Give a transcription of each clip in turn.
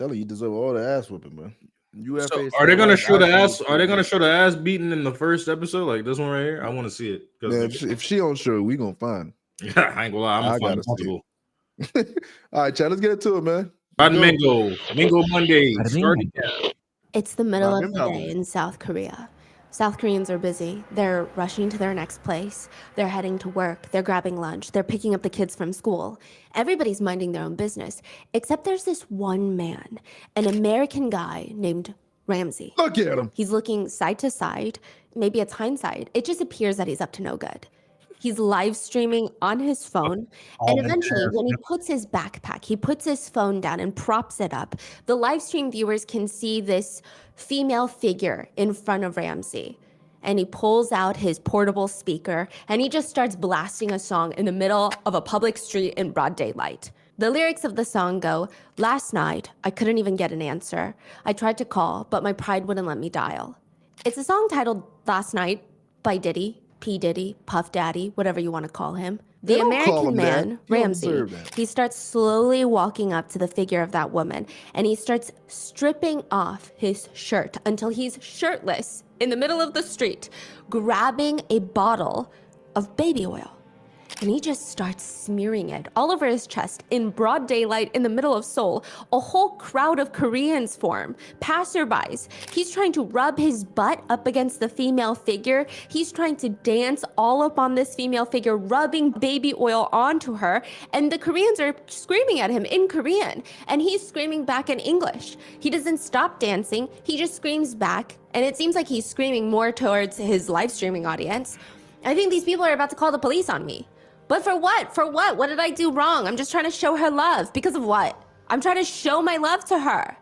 Tell you deserve all the ass whipping, man. So are they gonna show the ass? Are they gonna show the ass beating in the first episode, like this one right here? I want to see it. Man, if she don't show it, we gonna find. Yeah, I ain't gonna lie. I'm gonna find multiple. All right, Chad, let's get into it, man. Rotten Mingo Monday. Starting now. It's the middle of the day in South Korea. South Koreans are busy. They're rushing to their next place. They're heading to work. They're grabbing lunch. They're picking up the kids from school. Everybody's minding their own business, except there's this one man, an American guy named Ramsey. Look at him. He's looking side to side. Maybe it's hindsight. It just appears that he's up to no good. He's live streaming on his phone, and eventually when he puts his backpack, he puts his phone down and props it up, the live stream viewers can see this female figure in front of Ramsey. And he pulls out his portable speaker, and he just starts blasting a song in the middle of a public street in broad daylight. The lyrics of the song go, "Last night, I couldn't even get an answer. I tried to call, but my pride wouldn't let me dial." It's a song titled Last Night by Diddy. P. Diddy, Puff Daddy, whatever you want to call him. The American man, Ramsey, he starts slowly walking up to the figure of that woman, and he starts stripping off his shirt until he's shirtless in the middle of the street, grabbing a bottle of baby oil. And he just starts smearing it all over his chest in broad daylight in the middle of Seoul. A whole crowd of Koreans form, passerbys. He's trying to rub his butt up against the female figure. He's trying to dance all up on this female figure, rubbing baby oil onto her. And the Koreans are screaming at him in Korean. And he's screaming back in English. He doesn't stop dancing. He just screams back. And it seems like he's screaming more towards his live streaming audience. I think these people are about to call the police on me. But for what? For what? What did I do wrong? I'm just trying to show her love. Because of what? I'm trying to show my love to her.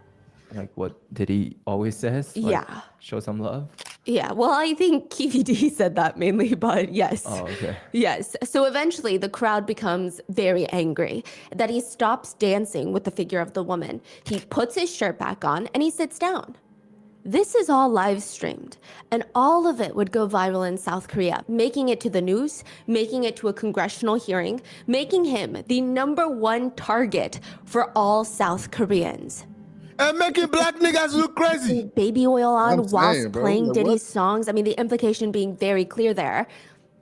Like what Diddy always says? Like, yeah. Show some love? Yeah, well, I think KVD said that mainly, but yes. Oh, okay. Yes. So eventually the crowd becomes very angry that he stops dancing with the figure of the woman. He puts his shirt back on and he sits down. This is all live streamed, and all of it would go viral in South Korea, making it to the news, making it to a congressional hearing, making him the #1 target for all South Koreans. And making black niggas look crazy. Baby oil on whilst playing Diddy's songs. I mean, the implication being very clear there.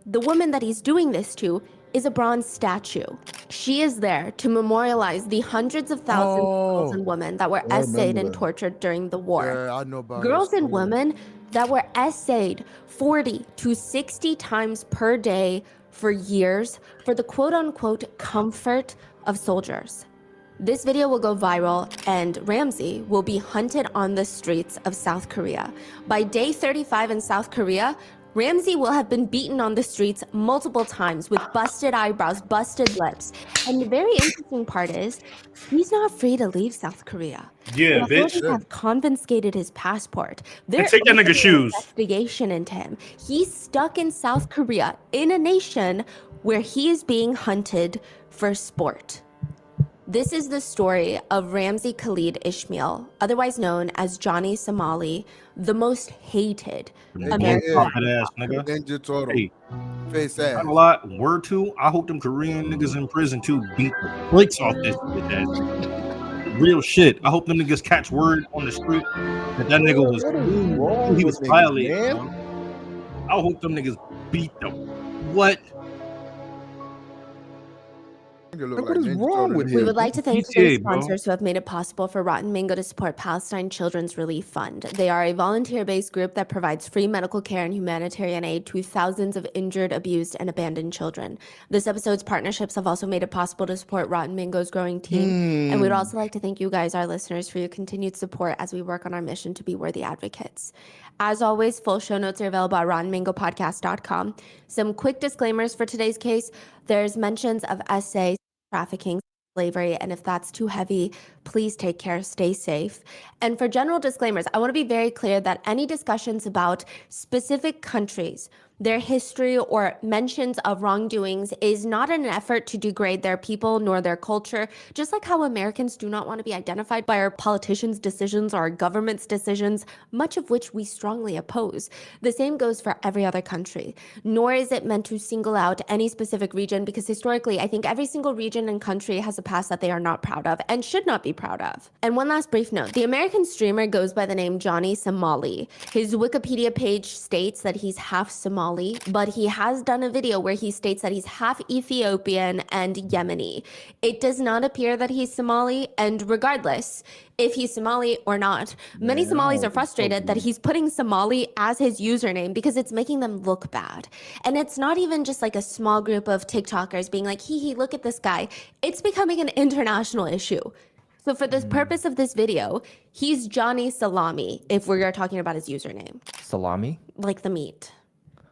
The woman that he's doing this to is a bronze statue. She is there to memorialize the hundreds of thousands of girls and women that were essayed and tortured during the war. Yeah, I know about girls and women that were essayed 40 to 60 times per day for years for the quote-unquote comfort of soldiers. This video will go viral, and Ramsey will be hunted on the streets of South Korea. By day 35 in South Korea, Ramsey will have been beaten on the streets multiple times with busted eyebrows, busted lips. And the very interesting part is, he's not free to leave South Korea. Yeah, the bitch. authorities have confiscated his passport. They're take that nigga's shoes. Investigation into him. He's stuck in South Korea, in a nation where he is being hunted for sport. This is the story of Ramsey Khalid Ishmael, otherwise known as Johnny Somali, the most hated American. Ass, nigga. Ninja Turtle. Hey, face ass. not a lot. Word to. I hope them Korean niggas in prison too beat the brakes off this bitch ass. Real shit. I hope them niggas catch word on the street that nigga was he was violated. I hope them niggas beat them. What? What is wrong with him? We would like to thank today's sponsors who have made it possible for Rotten Mango to support Palestine Children's Relief Fund. They are a volunteer-based group that provides free medical care and humanitarian aid to thousands of injured, abused, and abandoned children. This episode's partnerships have also made it possible to support Rotten Mango's growing team. And we'd also like to thank you guys, our listeners, for your continued support as we work on our mission to be worthy advocates. As always, full show notes are available at rottenmangopodcast.com. Some quick disclaimers for today's case. There's mentions of SA, trafficking, slavery, and if that's too heavy, please take care, stay safe. And for general disclaimers, I want to be very clear that any discussions about specific countries Their history or mentions of wrongdoings is not an effort to degrade their people nor their culture, just like how Americans do not want to be identified by our politicians' decisions or our government's decisions, much of which we strongly oppose. The same goes for every other country, nor is it meant to single out any specific region, because historically, I think every single region and country has a past that they are not proud of and should not be proud of. And one last brief note, the American streamer goes by the name Johnny Somali. His Wikipedia page states that he's half Somali, but he has done a video where he states that he's half Ethiopian and Yemeni. It does not appear that he's Somali, and regardless, if he's Somali or not, many Somalis are frustrated that he's putting Somali as his username because it's making them look bad. And it's not even just like a small group of TikTokers being like, hee hee, look at this guy. It's becoming an international issue. So for the purpose of this video, he's Johnny Salami, if we're talking about his username. Salami? Like the meat.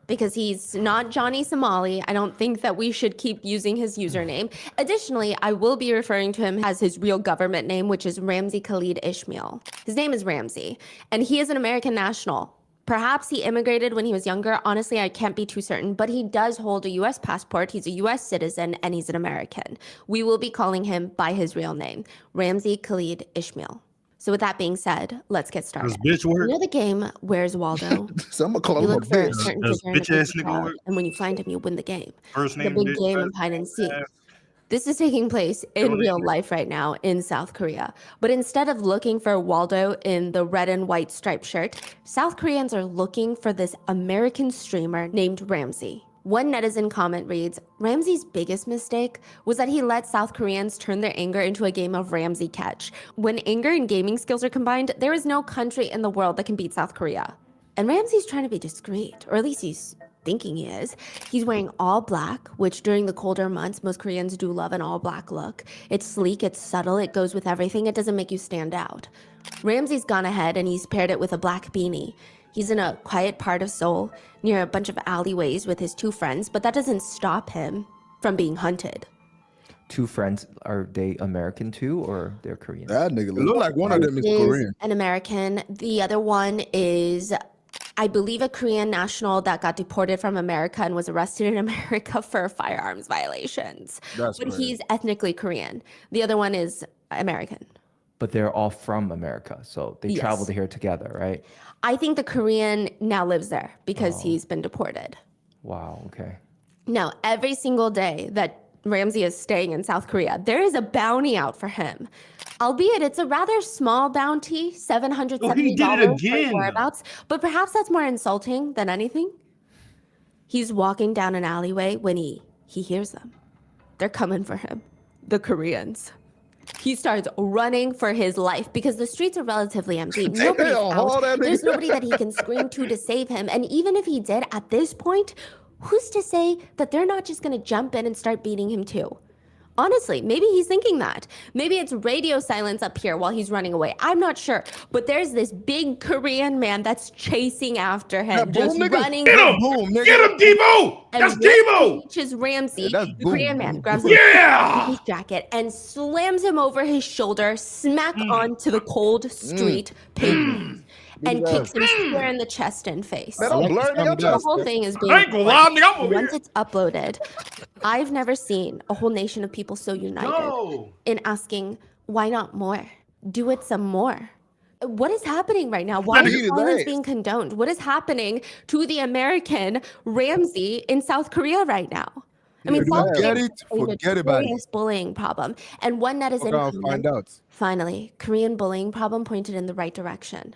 Because he's not Johnny Somali. I don't think that we should keep using his username. Additionally, I will be referring to him as his real government name, which is Ramzi Khalid Ishmael. His name is Ramzi, and he is an American national. Perhaps he immigrated when he was younger. Honestly, I can't be too certain, but he does hold a U.S. passport. He's a U.S. citizen, and he's an American. We will be calling him by his real name, Ramzi Khalid Ishmael. So with that being said, let's get started. Does bitch work? You know the game, Where's Waldo? So I'm gonna call You him a look for a bitch. certain Does figure in a bitch ass big nigga crowd, work? and when you find him, you win the game. First The name big bitch, game last of hide and seek. name ass. This is taking place in real life right now in South Korea. But instead of looking for Waldo in the red and white striped shirt, South Koreans are looking for this American streamer named Ramzi. One netizen comment reads, Ramzi's biggest mistake was that he let South Koreans turn their anger into a game of Ramzi catch. When anger and gaming skills are combined, there is no country in the world that can beat South Korea. And Ramzi's trying to be discreet, or at least he's thinking he is. He's wearing all black, which during the colder months, most Koreans do love an all black look. It's sleek, it's subtle, it goes with everything, it doesn't make you stand out. Ramzi's gone ahead and he's paired it with a black beanie. He's in a quiet part of Seoul, near a bunch of alleyways with his two friends, but that doesn't stop him from being hunted. Two friends, are they American too, or they're Korean? That nigga look like one of them is Is Korean. an American. The other one is, I believe, a Korean national that got deported from America and was arrested in America for firearms violations. That's but crazy. he's ethnically Korean. The other one is American. But they're all from America, so they Yes. traveled here together, right? I think the Korean now lives there because he's been deported. Wow, okay. Now, every single day that Ramzi is staying in South Korea, there is a bounty out for him. Albeit it's a rather small bounty, $770 Oh, he did it again. for whereabouts, but perhaps that's more insulting than anything. He's walking down an alleyway when he hears them. They're coming for him, the Koreans. He starts running for his life because the streets are relatively empty. Nobody's haul that out. There's nigga. nobody that he can scream to save him. And even if he did, at this point, who's to say that they're not just going to jump in and start beating him too? Honestly, maybe he's thinking that. Maybe it's radio silence up here while he's running away. I'm not sure. But there's this big Korean man that's chasing after him, That just boom nigga? running. Get him! Boom, nigga. Get him, Debo! And That's once he Debo! reaches Ramzi, that's the boom. Korean man grabs Yeah! his jacket and slams him over his shoulder, smack onto the cold street pavement, and kicks him square in the chest and face. Man, I'm blurring your The chest. whole thing is I being ain't gonna lie, nigga, I'm over once here. it's uploaded. I've never seen a whole nation of people so united No. in asking, why not more? Do it some more. What is happening right now? Why Beat is his violence ass. being condoned? What is happening to the American Ramzi in South Korea right now? I mean, South Forget Korea it, has a forget about it. notorious bullying problem. And one netizen I'll find comment, out. finally, Korean bullying problem pointed in the right direction.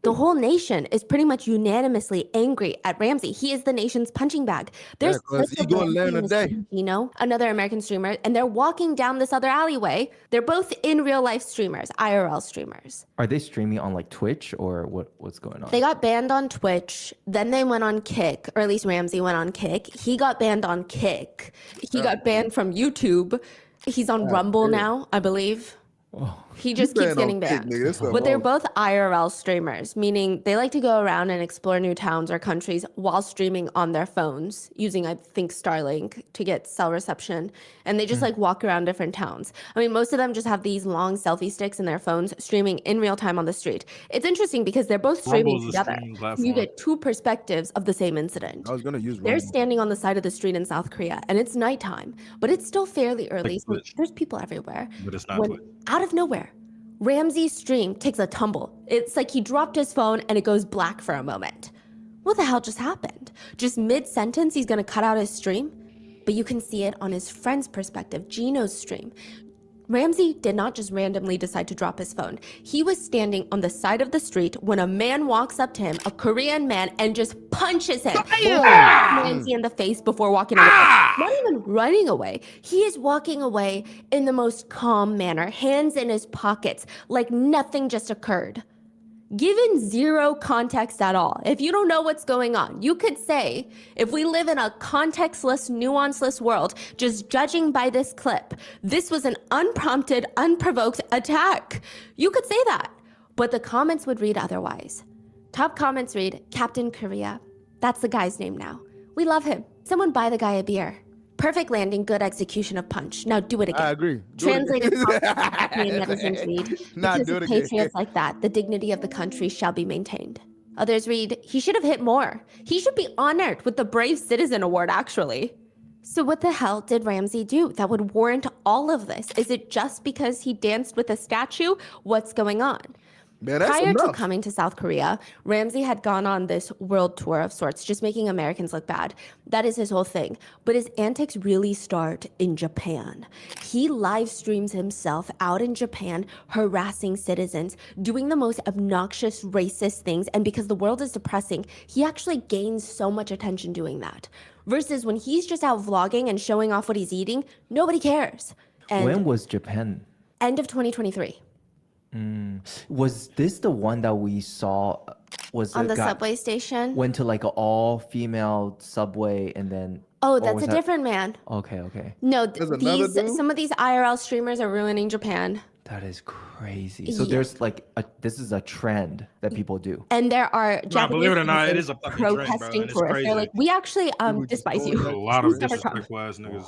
The whole nation is pretty much unanimously angry at Ramzi. He is the nation's punching bag. There's 'cause clips he of gonna Ramzi learn and his today. friend Gino, another American streamer, and they're walking down this other alleyway. They're both in real life streamers, IRL streamers. Are they streaming on like Twitch or what's going on? They got banned on Twitch. Then they went on Kick, or at least Ramzi went on Kick. He got banned on Kick. He got banned from YouTube. He's on Rumble now, I believe. Oh, He just keeps getting banned. But they're both IRL streamers, meaning they like to go around and explore new towns or countries while streaming on their phones using, I think, Starlink to get cell reception. And they just like walk around different towns. I mean, most of them just have these long selfie sticks in their phones streaming in real time on the street. It's interesting because they're both streaming together. You get two perspectives of the same incident. I was gonna use. They're standing on the side of the street in South Korea, and it's nighttime, but it's still fairly early, so there's people everywhere. But it's not Twitch. Out of nowhere, Ramsey's stream takes a tumble. It's like he dropped his phone and it goes black for a moment. What the hell just happened? Just mid-sentence, he's gonna cut out his stream? But you can see it on his friend's perspective, Gino's stream. Ramsey did not just randomly decide to drop his phone. He was standing on the side of the street when a man walks up to him, a Korean man, and just punches him. Ramsey in the face before walking away. Not even running away. He is walking away in the most calm manner, hands in his pockets, like nothing just occurred. Given zero context at all, if you don't know what's going on, you could say, if we live in a contextless, nuanceless world, just judging by this clip, this was an unprompted, unprovoked attack. You could say that, but the comments would read otherwise. Top comments read, Captain Korea. That's the guy's name now. We love him. Someone buy the guy a beer. Perfect landing, good execution of punch. Now do it again. I agree. Translated netizens read, because of patriots like that, the dignity of the country shall be maintained. Others read, he should have hit more. He should be honored with the Brave Citizen Award, actually. So what the hell did Ramsey do that would warrant all of this? Is it just because he danced with a statue? What's going on? Man, Prior to coming to South Korea, Ramsey had gone on this world tour of sorts, just making Americans look bad. That is his whole thing. But his antics really start in Japan. He live streams himself out in Japan, harassing citizens, doing the most obnoxious, racist things. And because the world is depressing, he actually gains so much attention doing that. Versus when he's just out vlogging and showing off what he's eating, nobody cares. And when was Japan? End of 2023. Was this the one that we saw? Was on the subway station? Went to like an all-female subway and then. Oh, that's a different man. Okay. No, some of these IRL streamers are ruining Japan. That is crazy. So there's like this is a trend that people do. And there are Japanese believe it or not, it is a fucking protesting trend, bro, for it. They're like, we actually despise you. A lot of disrespectful ass niggas.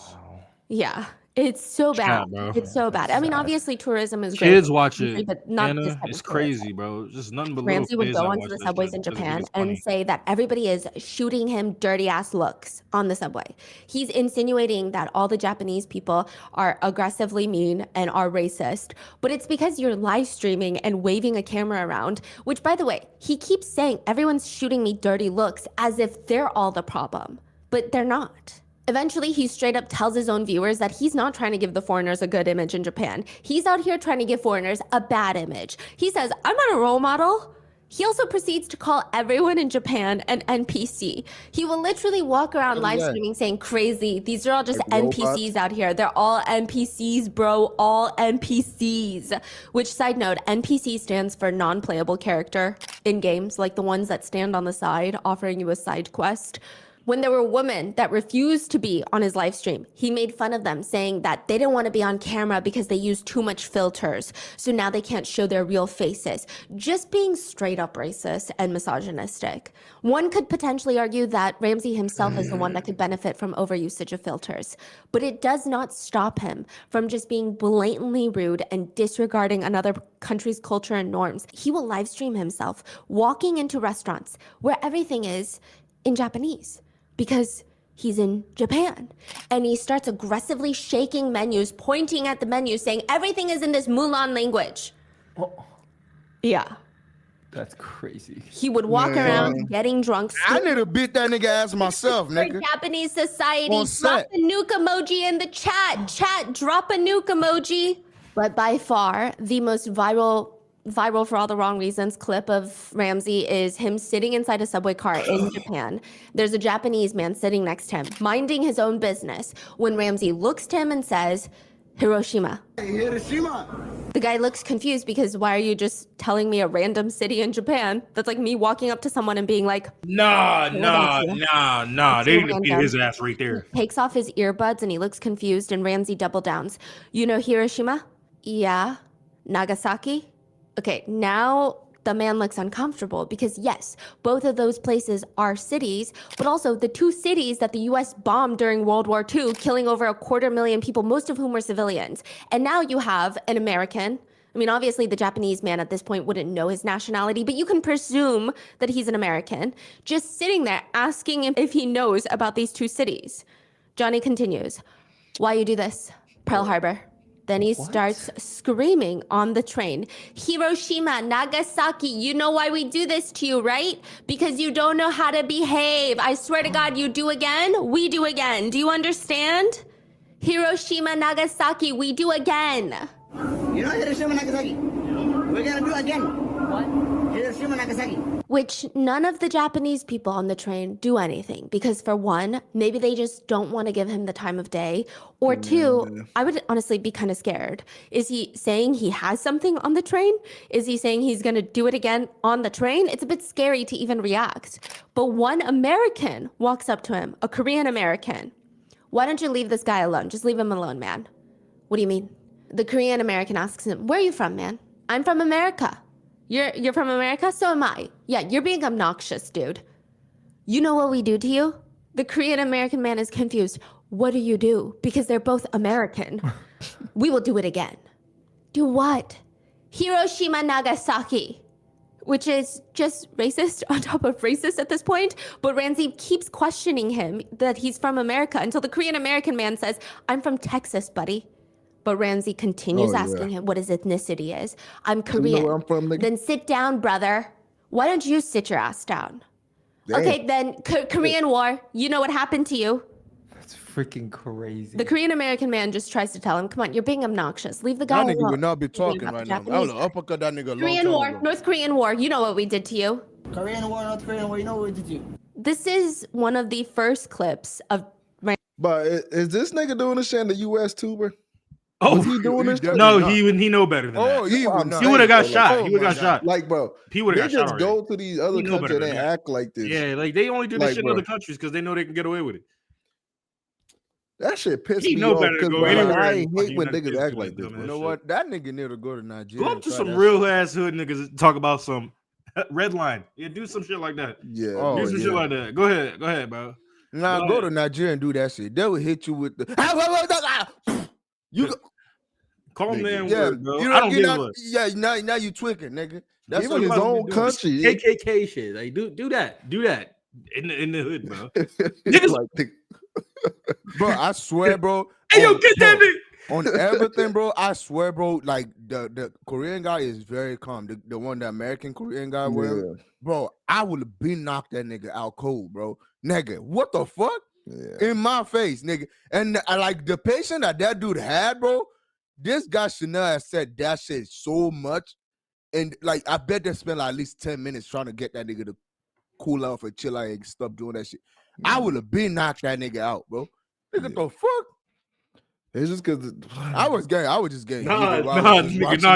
Yeah. It's so bad. It's so bad. I mean, obviously, tourism is great. Kids watch it, but not Anna, this type it's of tourism. crazy, bro. Just nothing but Ramsey little would go onto the subways in Japan and say that everybody is shooting him dirty ass looks on the subway. He's insinuating that all the Japanese people are aggressively mean and are racist, but it's because you're live streaming and waving a camera around, which, by the way, he keeps saying everyone's shooting me dirty looks as if they're all the problem, but they're not. Eventually, he straight up tells his own viewers that he's not trying to give the foreigners a good image in Japan. He's out here trying to give foreigners a bad image. He says, I'm not a role model. He also proceeds to call everyone in Japan an NPC. He will literally walk around live streaming saying, crazy, these are all just like NPCs out here. They're all NPCs, bro, all NPCs. Which, side note, NPC stands for non-playable character in games, like the ones that stand on the side offering you a side quest. When there were women that refused to be on his live stream, he made fun of them, saying that they didn't want to be on camera because they use too much filters. So now they can't show their real faces. Just being straight up racist and misogynistic. One could potentially argue that Ramsey himself is the one that could benefit from overusage of filters. But it does not stop him from just being blatantly rude and disregarding another country's culture and norms. He will live stream himself walking into restaurants where everything is in Japanese. Because he's in Japan. And he starts aggressively shaking menus, pointing at the menu, saying everything is in this Mulan language. Oh. Yeah. That's crazy. He would walk around getting drunk. I need to beat that nigga ass myself, nigga. Japanese society. Drop a nuke emoji in the chat. Chat, drop a nuke emoji. But by far, the most viral for all the wrong reasons clip of Ramsey is him sitting inside a subway car in Japan. There's a Japanese man sitting next to him, minding his own business, when Ramsey looks to him and says, Hiroshima. Hiroshima. The guy looks confused because why are you just telling me a random city in Japan? That's like me walking up to someone and being like, Nah. They need to beat his ass right there. He takes off his earbuds and he looks confused, and Ramsey double downs. You know Hiroshima? Yeah. Nagasaki? Okay, now the man looks uncomfortable because yes, both of those places are cities, but also the two cities that the US bombed during World War II, killing over 250,000 people, most of whom were civilians. And now you have an American. I mean, obviously the Japanese man at this point wouldn't know his nationality, but you can presume that he's an American, just sitting there asking him if he knows about these two cities. Johnny continues, why you do this? Pearl Harbor. Then he starts screaming on the train, Hiroshima, Nagasaki, you know why we do this to you, right? Because you don't know how to behave. I swear to God, you do again, we do again. Do you understand? Hiroshima, Nagasaki, we do again. You know Hiroshima, Nagasaki? We're gonna do again. What? Hiroshima, Nagasaki. Which none of the Japanese people on the train do anything because for one, maybe they just don't want to give him the time of day. Or two, I would honestly be kind of scared. Is he saying he has something on the train? Is he saying he's going to do it again on the train? It's a bit scary to even react. But one American walks up to him, a Korean American. Why don't you leave this guy alone? Just leave him alone, man. What do you mean? The Korean American asks him, where are you from, man? I'm from America. You're from America? So am I. Yeah, you're being obnoxious, dude. You know what we do to you? The Korean American man is confused. What do you do? Because they're both American. We will do it again. Do what? Hiroshima, Nagasaki. Which is just racist on top of racist at this point. But Ramsey keeps questioning him that he's from America until the Korean American man says, I'm from Texas, buddy. But Ramsey continues asking him what his ethnicity is. I'm Korean. You know where I'm from, nigga? Then sit down, brother. Why don't you sit your ass down? Damn. Okay, then Korean War. You know what happened to you. That's freaking crazy. The Korean American man just tries to tell him, come on, you're being obnoxious. Leave the guy That nigga alone. would not be talking right now. I would have uppercut that nigga a long Korean time War, ago. North Korean War. You know what we did to you. Korean War, North Korean War, you know what we did to you. This is one of the first clips of But is this nigga doing this shit in the US too, bro? Oh, Was he doing this? no, he know better than that. He would not. He would have got Oh shot. my He would have got shot. Like, bro, He would have got they shot just already. go to these other He know countries better and than that. act like this. Yeah, like they only do this Like, shit in bro. other countries because they know they can get away with it. That shit pissed He me know off better to because go bro, like, anywhere I in hate fucking when United niggas States act doing like this this. dumbass Bro. You know shit. what? That nigga need to go to Nigeria. Go and up to try some that real ass hood niggas and talk about some red line. Yeah, do some shit like that. Yeah, Oh, Do some shit yeah. like that. Go ahead, bro. Nah, Go go ahead. to Nigeria and do that shit. They will hit you with the. You go, Calm Nigga. down, yeah, word, bro. you I don't you give not, a yeah. Now you tweaking, nigga. That's even what his you own country. KKK shit. Like do that in the hood, bro. Niggas like, bro. I swear, bro. Hey, yo, on- get bro, that nigga. on everything, bro. I swear, bro. Like the Korean guy is very calm. The one, the American Korean guy, whatever. Bro, I would have been knocked that nigga out cold, bro. Nigga, what the fuck? yeah. In my face, nigga. And I like the patient that dude had, bro. This guy should not have said that shit so much. And like, I bet they spent like at least 10 minutes trying to get that nigga to cool out or chill out and stop doing that shit. I would have been knocked that nigga out, bro. Nigga, the fuck? It's just because I was just gay. Nah, nigga, nah.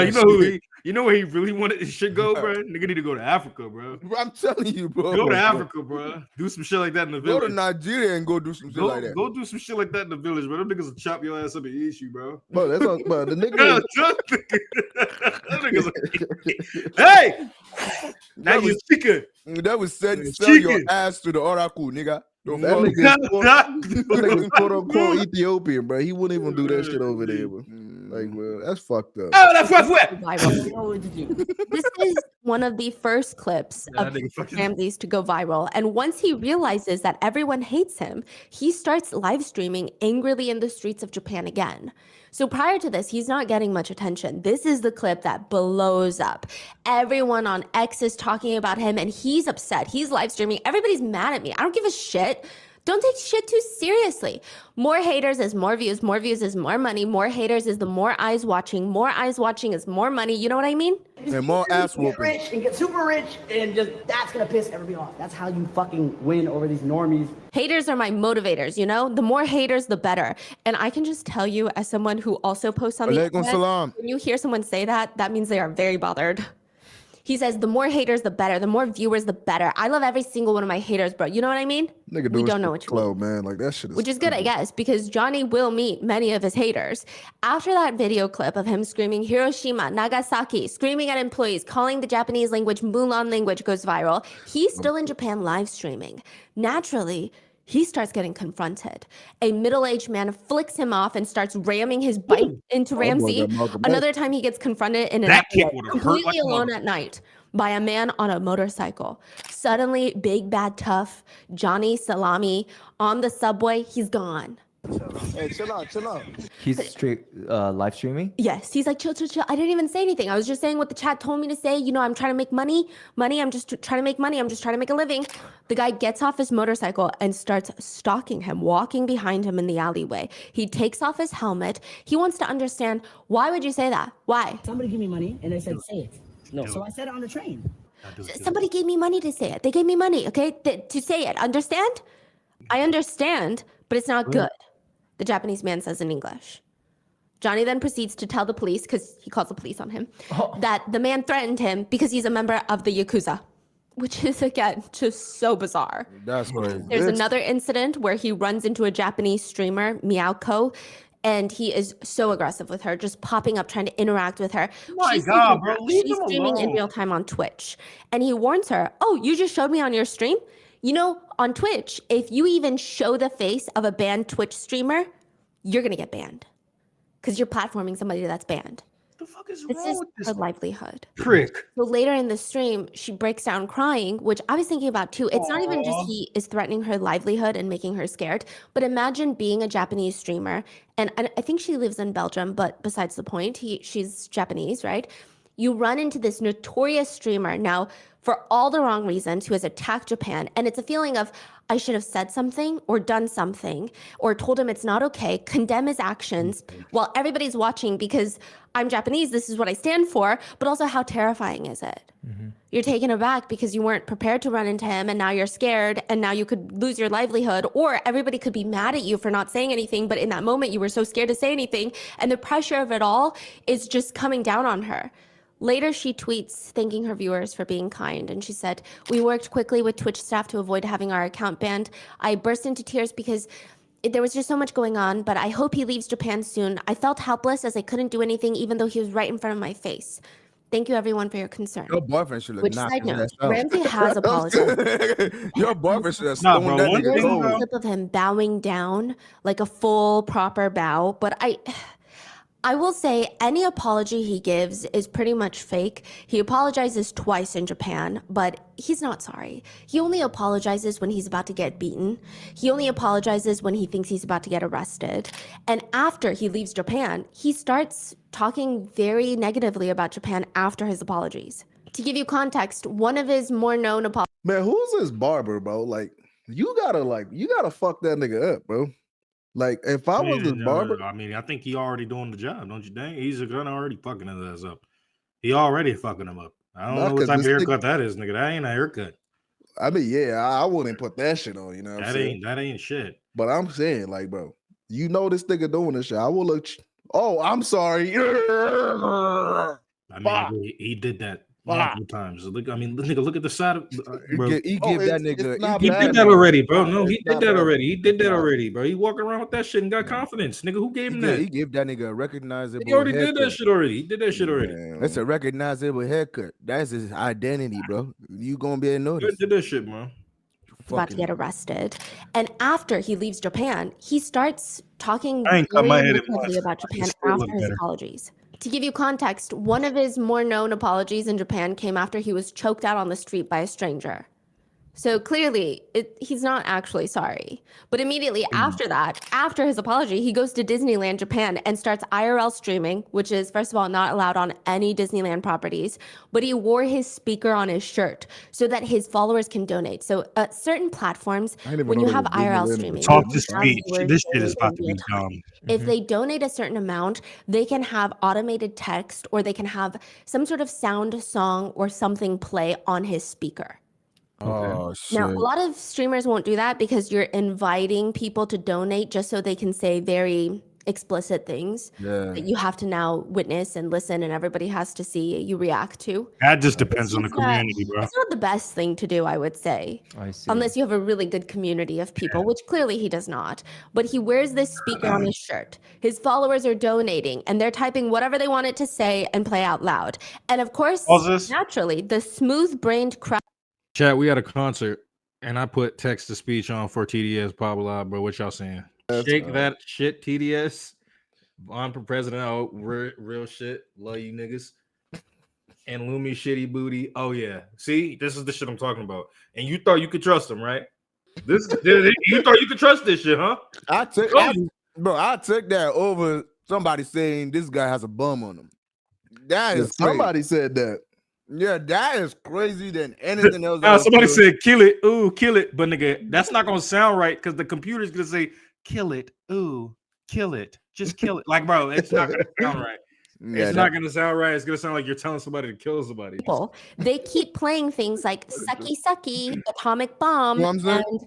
You know where he really wanted this shit go, bro. Nigga need to go to Africa, bro. I'm telling you, bro. Go to Africa, bro. Do some shit like that in the Go village. to Nigeria and go do some shit like that. Go do some shit like that in the village, bro. Them niggas will chop your ass up and eat you, bro. bro, that's all, bro, the nigga. Them niggas hey, now you chicken. That was said, It's sell your chicken. ass to the oracle, nigga. That fuck? nigga is quote unquote Ethiopian, bro. He wouldn't even do that shit over there, bro. Like, bro, that's fucked up. Oh, that's what. viral. You know what we did to you. This is one of the first clips Yeah, of that nigga fucking- Ramsey's to go viral. And once he realizes that everyone hates him, he starts live streaming angrily in the streets of Japan again. So prior to this, he's not getting much attention. This is the clip that blows up. Everyone on X is talking about him and he's upset. He's live streaming. Everybody's mad at me. I don't give a shit. Don't take shit too seriously. More haters is more views is more money. More haters is the more eyes watching. More eyes watching is more money. You know what I mean? And more ass Get whooping. rich and get super rich and just that's gonna piss everybody off. That's how you fucking win over these normies. Haters are my motivators, you know? The more haters, the better. And I can just tell you, as someone who also posts on the Alaikum internet, salam. when you hear someone say that, that means they are very bothered. He says, the more haters, the better. The more viewers, the better. I love every single one of my haters, bro. You know what I mean? Nigga We doing don't know shit what you for mean. clout, man. Like that shit is Which is good, I guess, because Johnny will meet many of his haters. After that video clip of him screaming Hiroshima, Nagasaki, screaming at employees, calling the Japanese language Mulan language goes viral, he's still in Japan live streaming. Naturally, he starts getting confronted. A middle-aged man flicks him off and starts ramming his bike into Ramsey. Another time he gets confronted in an alleyway, completely alone at night by a man on a motorcycle. Suddenly, big bad tough Johnny Salami on the subway, he's gone. Hey, chill out. He's live streaming? Yes, he's like, chill. I didn't even say anything. I was just saying what the chat told me to say. You know, I'm trying to make money. I'm just trying to make money. I'm just trying to make a living. The guy gets off his motorcycle and starts stalking him, walking behind him in the alleyway. He takes off his helmet. He wants to understand, why would you say that? Why? Somebody give me money, and they said, say it. No, so I said it on the train. Somebody gave me money to say it. They gave me money, okay, to say it. Understand? I understand, but it's not good, the Japanese man says in English. Johnny then proceeds to tell the police, because he calls the police on him, that the man threatened him because he's a member of the Yakuza, which is, again, just so bizarre. That's crazy. There's another incident where he runs into a Japanese streamer, Miyako, and he is so aggressive with her, just popping up, trying to interact with her. My God, bro, leave She's him streaming in alone. real time on Twitch. And he warns her, oh, you just showed me on your stream? You know, on Twitch, if you even show the face of a banned Twitch streamer, you're going to get banned. Because you're platforming somebody that's banned. The fuck is This wrong is with this her livelihood. prick? So later in the stream, she breaks down crying, which I was thinking about too. It's not even just he is threatening her livelihood and making her scared, but imagine being a Japanese streamer. And I think she lives in Belgium, but besides the point, she's Japanese, right? You run into this notorious streamer now for all the wrong reasons who has attacked Japan. And it's a feeling of, I should have said something or done something or told him it's not okay, condemn his actions while everybody's watching because I'm Japanese, this is what I stand for, but also how terrifying is it? You're taken aback because you weren't prepared to run into him and now you're scared and now you could lose your livelihood or everybody could be mad at you for not saying anything, but in that moment you were so scared to say anything and the pressure of it all is just coming down on her. Later, she tweets thanking her viewers for being kind, and she said, we worked quickly with Twitch staff to avoid having our account banned. I burst into tears because there was just so much going on, but I hope he leaves Japan soon. I felt helpless as I couldn't do anything, even though he was right in front of my face. Thank you, everyone, for your concern. Your boyfriend should have Which, knocked side his note, ass out. Ramsey has apologized. Your boyfriend should have Nah, stoned bro, that one nigga There's thing, a cold. clip of him bowing down, like a full, proper bow, but I will say any apology he gives is pretty much fake. He apologizes twice in Japan, but he's not sorry. He only apologizes when he's about to get beaten. He only apologizes when he thinks he's about to get arrested. And after he leaves Japan, he starts talking very negatively about Japan after his apologies. To give you context, one of his more known apologies. Man, who's this barber, bro? Like, you gotta fuck that nigga up, bro. Like, if I was this barber, I mean, I think he already doing the job, don't you think? He's gonna already fucking his ass up. He already fucking him up. I don't know what type of haircut that is, nigga. That ain't a haircut. I mean, yeah, I wouldn't put that shit on, you know what I'm saying? That ain't shit. But I'm saying, like, bro, you know this nigga doing this shit. I will look. Oh, I'm sorry. I mean, he did that multiple times. Look, I mean, nigga, look at the side of bro. He gave that nigga. He did that already, bro. No, he did that already. He did that already, bro. He walking around with that shit and got confidence, nigga. Who gave him that? He gave that nigga a recognizable. He already did that shit already. He did that shit already. That's a recognizable haircut. That's his identity, bro. You gonna be able to notice. He did that shit, man. About to get arrested. And after he leaves Japan, he starts talking I very my head negatively about Japan after his apologies. To give you context, one of his more known apologies in Japan came after he was choked out on the street by a stranger. So clearly, he's not actually sorry. But immediately after that, after his apology, he goes to Disneyland Japan and starts IRL streaming, which is, first of all, not allowed on any Disneyland properties. But he wore his speaker on his shirt so that his followers can donate. So certain platforms, when you have IRL streaming, talk to speech. This shit is about to be dumb. If they donate a certain amount, they can have automated text or they can have some sort of sound, song, or something play on his speaker. Oh shit. Now, a lot of streamers won't do that because you're inviting people to donate just so they can say very explicit things Yeah. that you have to now witness and listen, and everybody has to see you react to. That just depends on the community, bro. It's not the best thing to do, I would say. I see. Unless you have a really good community of people, which clearly he does not. But he wears this speaker on his shirt. His followers are donating, and they're typing whatever they want it to say and play out loud. And of course, naturally, the smooth-brained crowd. Chat, we had a concert, and I put text-to-speech on for TDS, blah, blah, bro. What y'all saying? Shake that shit, TDS. Vaughn for president. Oh, real shit. Love you niggas. And Lumi shitty booty. Oh yeah. See, this is the shit I'm talking about. And you thought you could trust him, right? You thought you could trust this shit, huh? I took that over somebody saying this guy has a bum on him. That is somebody said that. Yeah, that is crazy than anything else. Somebody said kill it, ooh, kill it. But nigga, that's not gonna sound right because the computer's gonna say kill it, ooh, kill it, just kill it. Like, bro, it's not gonna sound right. It's not gonna sound right. It's gonna sound like you're telling somebody to kill somebody. They keep playing things like sucky sucky, atomic bomb, and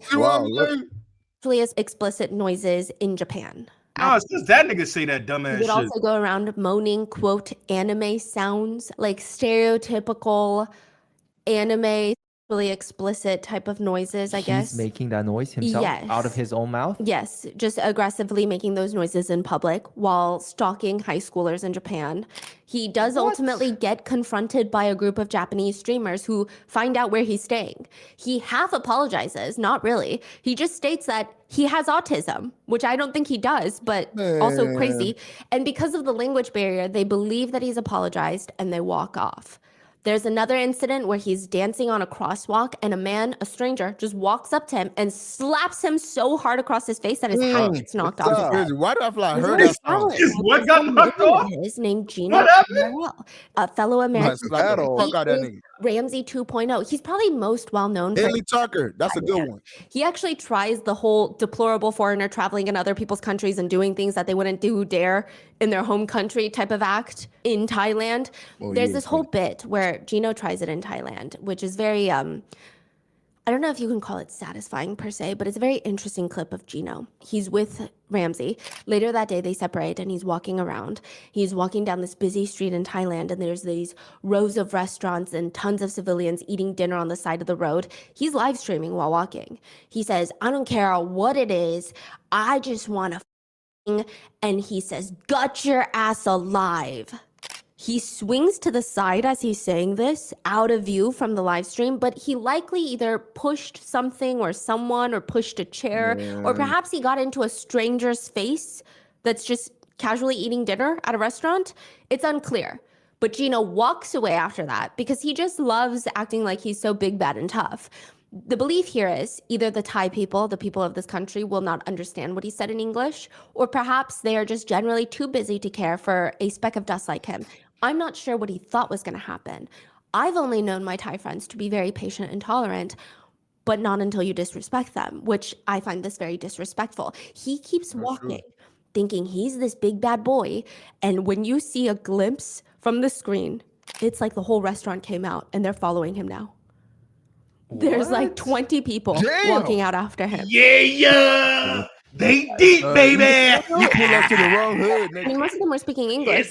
actually explicit noises in Japan. No, it's just that nigga say that dumbass shit. He would also go around moaning, quote, anime sounds, like stereotypical anime, really explicit type of noises, I guess. He's making that noise himself out of his own mouth? Yes, just aggressively making those noises in public while stalking high schoolers in Japan. He does ultimately get confronted by a group of Japanese streamers who find out where he's staying. He half apologizes, not really. He just states that he has autism, which I don't think he does, but also crazy. And because of the language barrier, they believe that he's apologized and they walk off. There's another incident where he's dancing on a crosswalk and a stranger, just walks up to him and slaps him so hard across his face that his hat gets knocked off. Why do I feel like I heard that song? What got knocked off? His name Gino, a fellow American. Ramsey 2.0. He's probably most well known for Haley Tucker. That's a good one. He actually tries the whole deplorable foreigner traveling in other people's countries and doing things that they wouldn't dare in their home country type of act in Thailand. There's this whole bit where Gino tries it in Thailand, which is very I don't know if you can call it satisfying per se, but it's a very interesting clip of Gino. He's with Ramsey. Later that day, they separate and he's walking around. He's walking down this busy street in Thailand and there's these rows of restaurants and tons of civilians eating dinner on the side of the road. He's live streaming while walking. He says, I don't care what it is. I just want to and he says, gut your ass alive. He swings to the side as he's saying this, out of view from the live stream, but he likely either pushed something or someone or pushed a chair, or perhaps he got into a stranger's face that's just casually eating dinner at a restaurant. It's unclear. But Gino walks away after that because he just loves acting like he's so big, bad, and tough. The belief here is either the Thai people, the people of this country, will not understand what he said in English, or perhaps they are just generally too busy to care for a speck of dust like him. I'm not sure what he thought was going to happen. I've only known my Thai friends to be very patient and tolerant, but not until you disrespect them, which I find this very disrespectful. He keeps walking, thinking he's this big bad boy, and when you see a glimpse from the screen, it's like the whole restaurant came out and they're following him now. There's like 20 people walking out after him. Yeah. They deep, baby. You pulled up to the wrong hood, I mean, most of them were speaking English.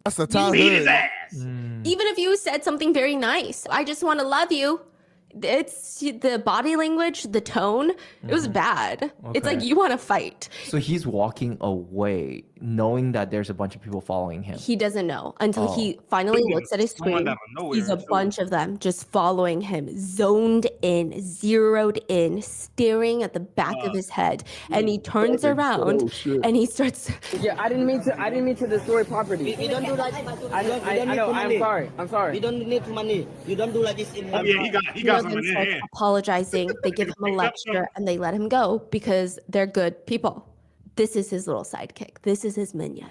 That's a Thai hood. Even if you said something very nice, I just want to love you. It's the body language, the tone. It was bad. It's like you want to fight. So he's walking away, knowing that there's a bunch of people following him. He doesn't know until he finally looks at his screen. Sees a bunch of them just following him, zoned in, zeroed in, staring at the back of his head. And he turns around and he starts. Yeah, I didn't mean to destroy property. We don't do like I know. I'm sorry. We don't need money. You don't do like this in. Oh yeah, he got something in hand. Apologizing. They give him a lecture and they let him go because they're good people. This is his little sidekick. This is his minion.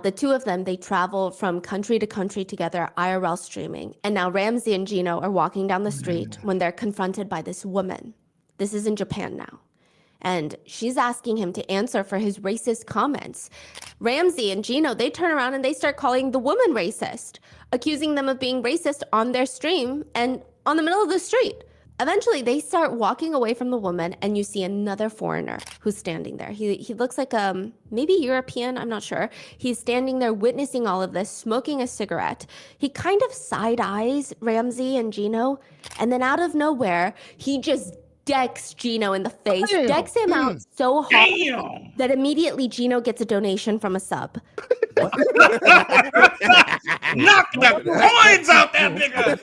The two of them, they travel from country to country together, IRL streaming. And now Ramsey and Gino are walking down the street when they're confronted by this woman. This is in Japan now. And she's asking him to answer for his racist comments. Ramsey and Gino, they turn around and they start calling the woman racist, accusing them of being racist on their stream and on the middle of the street. Eventually, they start walking away from the woman, and you see another foreigner who's standing there. He looks like maybe European, I'm not sure. He's standing there witnessing all of this, smoking a cigarette. He kind of side eyes Ramsey and Gino, and then out of nowhere, he just decks Gino in the face, decks him out so hard that immediately Gino gets a donation from a sub. Knock the coins out that nigga.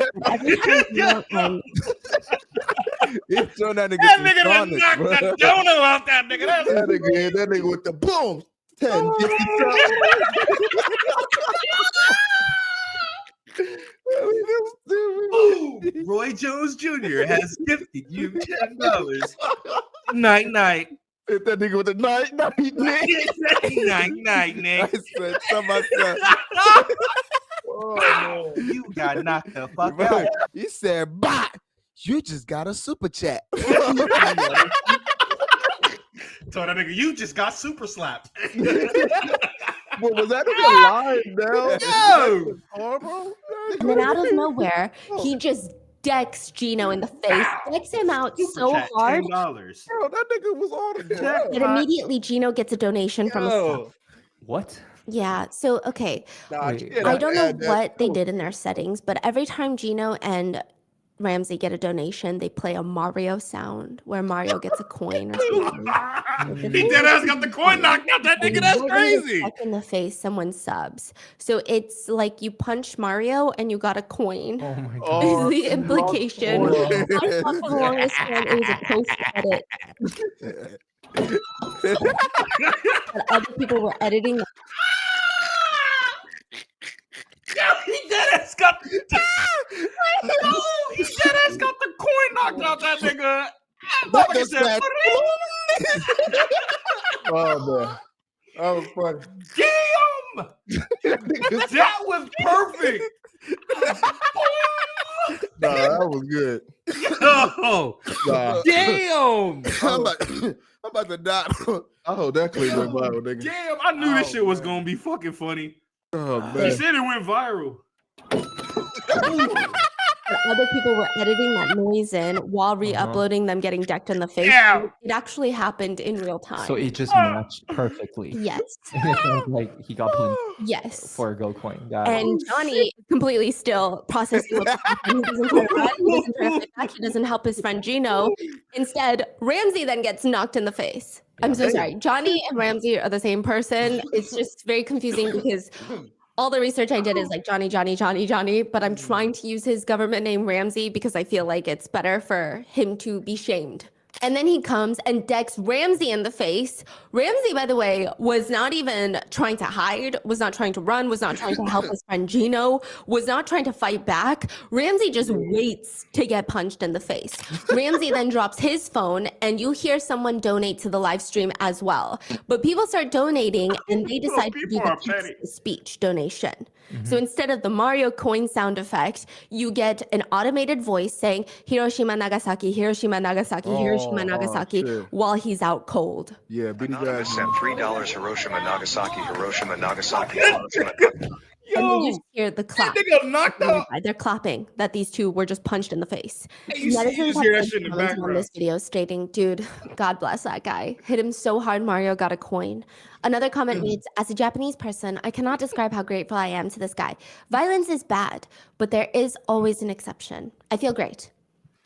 He's throwing that nigga That some nigga done sonics, knocked bro. the dono out that nigga. That nigga with the boom. 10, 50 Boom. Roy Jones Jr. has gifted you $10. Night, night. Hit that nigga with the night, Night, night, I Nick. said, tell myself. Oh, man. You got knocked the fuck out. He said, "Bye. You just got a super chat." Told that nigga, you just got super slapped. What was that nigga lying down? Yo! Oh, bro. And then out of nowhere, he just decks Gino in the face, decks him out so hard $10. Bro, that nigga was on the that immediately Gino gets a donation from a sub. What? Yeah, so okay. Wait. I don't know what they did in their settings, but every time Gino and Ramsey get a donation, they play a Mario sound where Mario gets a coin or something. He dead ass got the coin knocked out that nigga. That's crazy. In the face, someone subs. So it's like you punch Mario and you got a coin. Oh my god. Is the implication. I thought for the longest time it was a post edit. But other people were editing. He dead ass got he dead ass got the coin knocked out that nigga. That nigga said, Oh, man. That was funny. damn! That was perfect. Nah, that was good. Oh, Nah. damn! I'm about to die. I hope that clip went viral, nigga. Damn, I knew this shit was gonna be fucking funny. Oh, He man. said it went viral. Other people were editing that noise in while re-uploading them getting decked in the face. Yeah. It actually happened in real time. So it just matched perfectly. Yes. Like he got pulled Yes. for a go coin. Got it. And Johnny is completely still processing what's happened. He doesn't try to run. He doesn't try to fight back. He doesn't help his friend Gino. Instead, Ramsey then gets knocked in the face. I'm so sorry. Johnny and Ramsey are the same person. It's just very confusing because all the research I did is like Johnny, but I'm trying to use his government name Ramsey because I feel like it's better for him to be shamed. And then he comes and decks Ramsey in the face. Ramsey, by the way, was not even trying to hide, was not trying to run, was not trying to help his friend Gino, was not trying to fight back. Ramsey just waits to get punched in the face. Ramsey then drops his phone and you hear someone donate to the live stream as well. But people start donating and they decide to do the text-to-speech donation. So instead of the Mario coin sound effect, you get an automated voice saying Hiroshima, Nagasaki, Hiroshima, Nagasaki, Hiroshima, Nagasaki, while he's out cold. Yeah, Benny Anonymous Bad. sent $3 Hiroshima, Nagasaki, Hiroshima, Nagasaki. And you just hear the clap. Nigga knocked out. They're clapping that these two were just punched in the face. Hey, you just hear that shit in the On background. this video stating, dude, God bless that guy. Hit him so hard, Mario got a coin. Another comment reads, as a Japanese person, I cannot describe how grateful I am to this guy. Violence is bad, but there is always an exception. I feel great.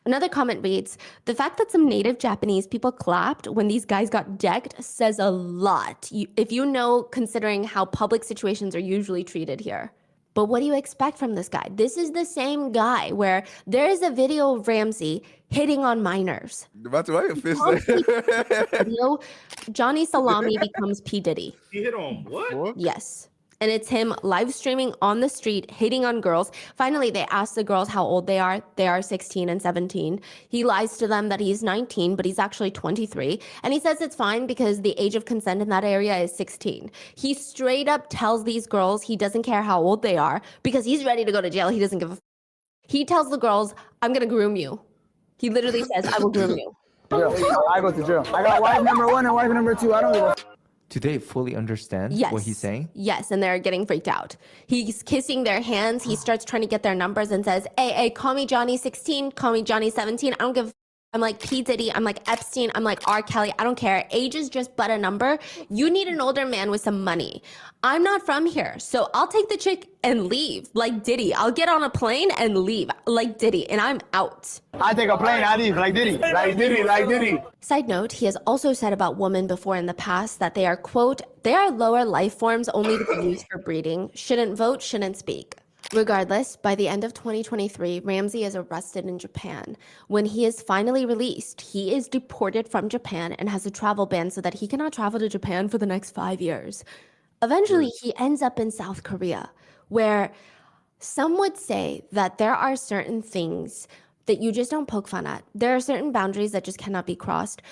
Another comment reads, the fact that some native Japanese people clapped when these guys got decked says a lot. If you know, considering how public situations are usually treated here. But what do you expect from this guy? This is the same guy where there is a video of Ramsey hitting on minors. About to write a fist. Video, Johnny Salami becomes P. Diddy. He hit on what? Yes. And it's him live streaming on the street, hitting on girls. Finally, they ask the girls how old they are. They are 16 and 17. He lies to them that he's 19, but he's actually 23. And he says it's fine because the age of consent in that area is 16. He straight up tells these girls he doesn't care how old they are because he's ready to go to jail. He doesn't give a He tells the girls, I'm going to groom you. He literally says, I will groom you. I go to jail. I got wife number 1 and wife number 2. I don't give a Do they fully understand what he's saying? Yes, and they're getting freaked out. He's kissing their hands. He starts trying to get their numbers and says, hey, call me Johnny 16, call me Johnny 17. I don't give a I'm like P. Diddy, I'm like Epstein, I'm like R. Kelly. I don't care. Age is just but a number. You need an older man with some money. I'm not from here, so I'll take the chick and leave like Diddy. I'll get on a plane and leave like Diddy, and I'm out. I take a plane, I leave like Diddy, like Diddy, like Diddy. Side note, he has also said about women before in the past that they are, quote, they are lower life forms only to be used for breeding, shouldn't vote, shouldn't speak. Regardless, by the end of 2023, Ramsey is arrested in Japan. When he is finally released, he is deported from Japan and has a travel ban so that he cannot travel to Japan for the next 5 years. Eventually, he ends up in South Korea, where some would say that there are certain things that you just don't poke fun at. There are certain boundaries that just cannot be crossed.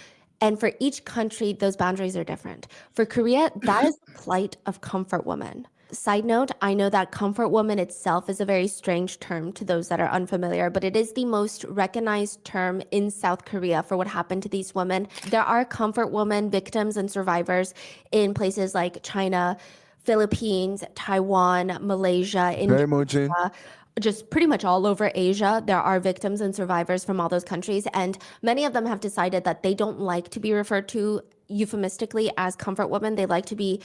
And for each country, those boundaries are different. For Korea, that is the plight of comfort women. Side note, I know that comfort woman itself is a very strange term to those that are unfamiliar, but it is the most recognized term in South Korea for what happened to these women. There are comfort woman victims and survivors in places like China, Philippines, Taiwan, Malaysia, Indonesia, just pretty much all over Asia. There are victims and survivors from all those countries, and many of them have decided that they don't like to be referred to euphemistically as comfort women. They like to be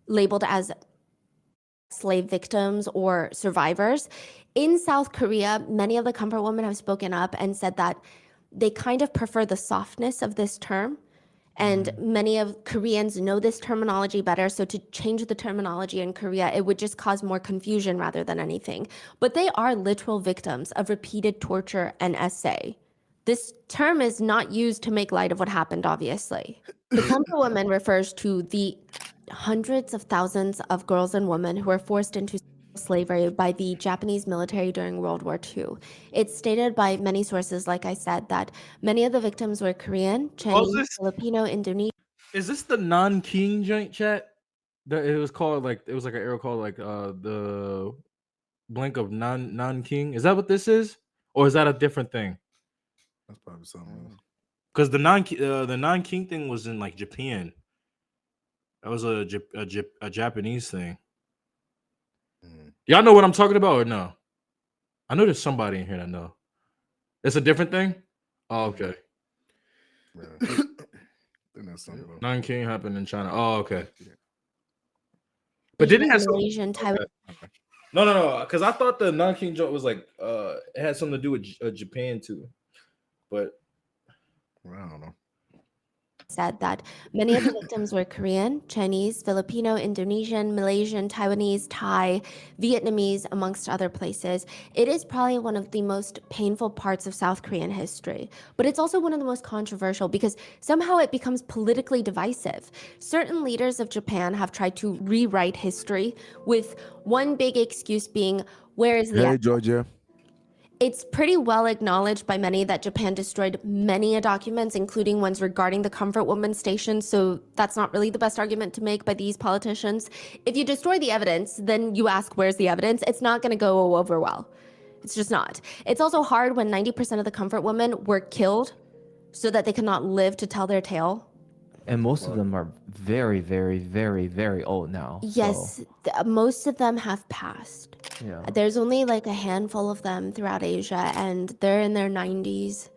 labeled as slave victims or survivors. In South Korea, many of the comfort women have spoken up and said that they kind of prefer the softness of this term. And many of Koreans know this terminology better. So to change the terminology in Korea, it would just cause more confusion rather than anything. But they are literal victims of repeated torture and SA. This term is not used to make light of what happened, obviously. The comfort woman refers to the hundreds of thousands of girls and women who were forced into slavery by the Japanese military during World War II. It's stated by many sources, like I said, that many of the victims were Korean, Chinese, Filipino, Indonesian. Is this the non-king joint chat? It was called like it was like an arrow called like the blank of non-king. Is that what this is, or is that a different thing? That's probably something else. Because the non-king thing was in like Japan. That was a Japanese thing. Y'all know what I'm talking about or no? I know there's somebody in here that know. It's a different thing? Oh, okay. Non-king happened in China. Oh, okay. But didn't it have Malaysian, Taiwan. No. Because I thought the non-king joke was like it had something to do with Japan too. But I don't know. Said that many of the victims were Korean, Chinese, Filipino, Indonesian, Malaysian, Taiwanese, Thai, Vietnamese, amongst other places. It is probably one of the most painful parts of South Korean history, but it's also one of the most controversial because somehow it becomes politically divisive. Certain leaders of Japan have tried to rewrite history with one big excuse being, where is the Hey, Georgia. It's pretty well acknowledged by many that Japan destroyed many documents, including ones regarding the comfort woman station, so that's not really the best argument to make by these politicians. If you destroy the evidence, then you ask where's the evidence, it's not going to go over well. It's just not. It's also hard when 90% of the comfort women were killed so that they could not live to tell their tale. And most of them are very, very, very, very old now. Yes, most of them have passed. Yeah. There's only like a handful of them throughout Asia, and they're in their 90s.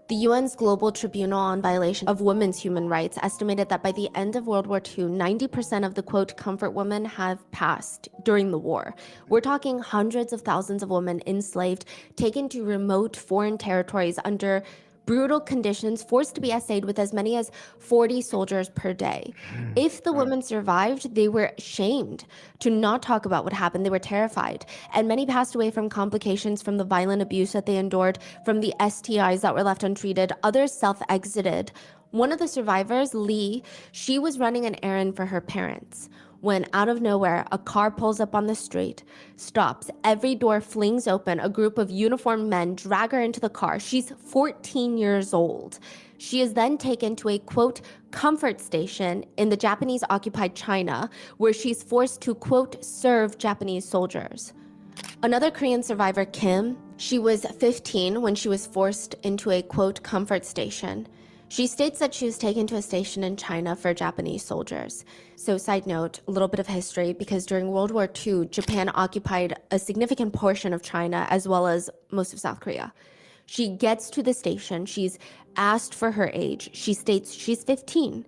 The UN's Global Tribunal on Violation of Women's Human Rights estimated that by the end of World War II, 90% of the, quote, comfort women have passed during the war. We're talking hundreds of thousands of women enslaved, taken to remote foreign territories under brutal conditions, forced to be essayed with as many as 40 soldiers per day. If the women survived, they were shamed to not talk about what happened. They were terrified. And many passed away from complications from the violent abuse that they endured, from the STIs that were left untreated. Others self-exited. One of the survivors, Lee, she was running an errand for her parents when out of nowhere, a car pulls up on the street, stops, every door flings open, a group of uniformed men drag her into the car. She's 14 years old. She is then taken to a, quote, comfort station in the Japanese-occupied China, where she's forced to, quote, serve Japanese soldiers. Another Korean survivor, Kim, she was 15 when she was forced into a, quote, comfort station. She states that she was taken to a station in China for Japanese soldiers. So side note, a little bit of history, because during World War II, Japan occupied a significant portion of China as well as most of South Korea. She gets to the station. She's asked for her age. She states she's 15.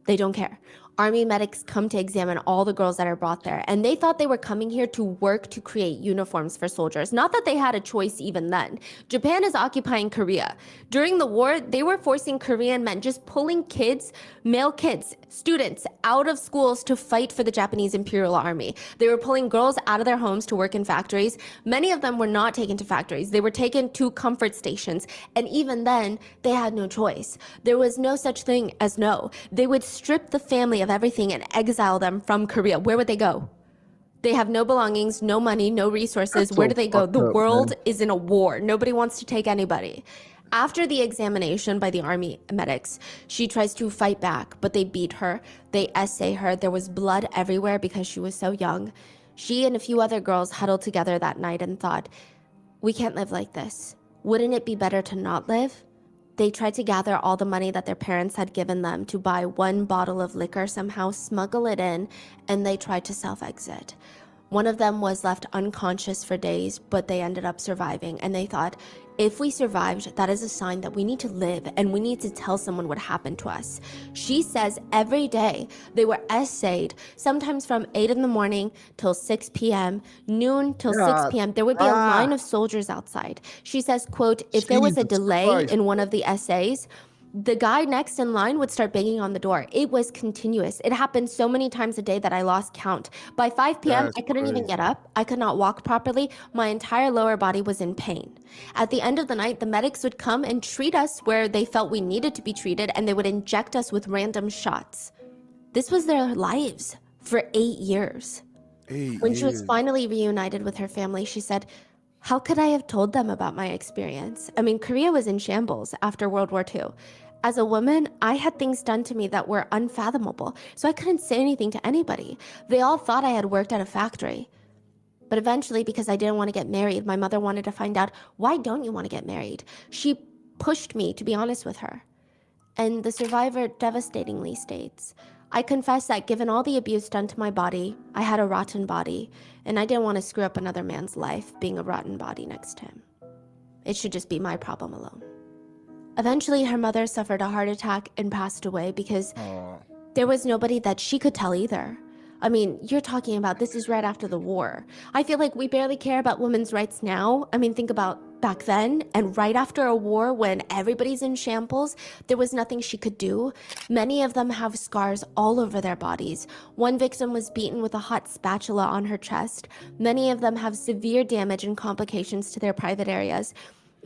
They don't care. Army medics come to examine all the girls that are brought there, and they thought they were coming here to work to create uniforms for soldiers. Not that they had a choice even then. Japan is occupying Korea. During the war, they were forcing Korean men, just pulling kids, male kids, students, out of schools to fight for the Japanese Imperial Army. They were pulling girls out of their homes to work in factories. Many of them were not taken to factories. They were taken to comfort stations, and even then, they had no choice. There was no such thing as no. They would strip the family of everything and exile them from Korea. Where would they go? They have no belongings, no money, no resources. That's Where so do they go? fucked The up, world man. is in a war. Nobody wants to take anybody. After the examination by the army medics, she tries to fight back, but they beat her. They essay her. There was blood everywhere because she was so young. She and a few other girls huddled together that night and thought, we can't live like this. Wouldn't it be better to not live? They tried to gather all the money that their parents had given them to buy one bottle of liquor, somehow smuggle it in, and they tried to self-exit. One of them was left unconscious for days, but they ended up surviving, and they thought, if we survived, that is a sign that we need to live and we need to tell someone what happened to us. She says every day they were essayed, sometimes from 8 in the morning till 6 p.m., noon till 6 p.m. There would be a line of soldiers outside. She says, quote, if there was a Jesus delay Christ. in one of the essays, the guy next in line would start banging on the door. It was continuous. It happened so many times a day that I lost count. By 5 p.m., That's I couldn't even crazy. get up. I could not walk properly. My entire lower body was in pain. At the end of the night, the medics would come and treat us where they felt we needed to be treated, and they would inject us with random shots. This was their lives for 8 years. When she was finally reunited with her family, she said, how could I have told them about my experience? I mean, Korea was in shambles after World War II. As a woman, I had things done to me that were unfathomable, so I couldn't say anything to anybody. They all thought I had worked at a factory. But eventually, because I didn't want to get married, my mother wanted to find out, why don't you want to get married? She pushed me to be honest with her. And the survivor devastatingly states, I confess that given all the abuse done to my body, I had a rotten body, and I didn't want to screw up another man's life being a rotten body next to him. It should just be my problem alone. Eventually, her mother suffered a heart attack and passed away because there was nobody that she could tell either. I mean, you're talking about this is right after the war. I feel like we barely care about women's rights now. I mean, think about back then and right after a war when everybody's in shambles, there was nothing she could do. Many of them have scars all over their bodies. One victim was beaten with a hot spatula on her chest. Many of them have severe damage and complications to their private areas.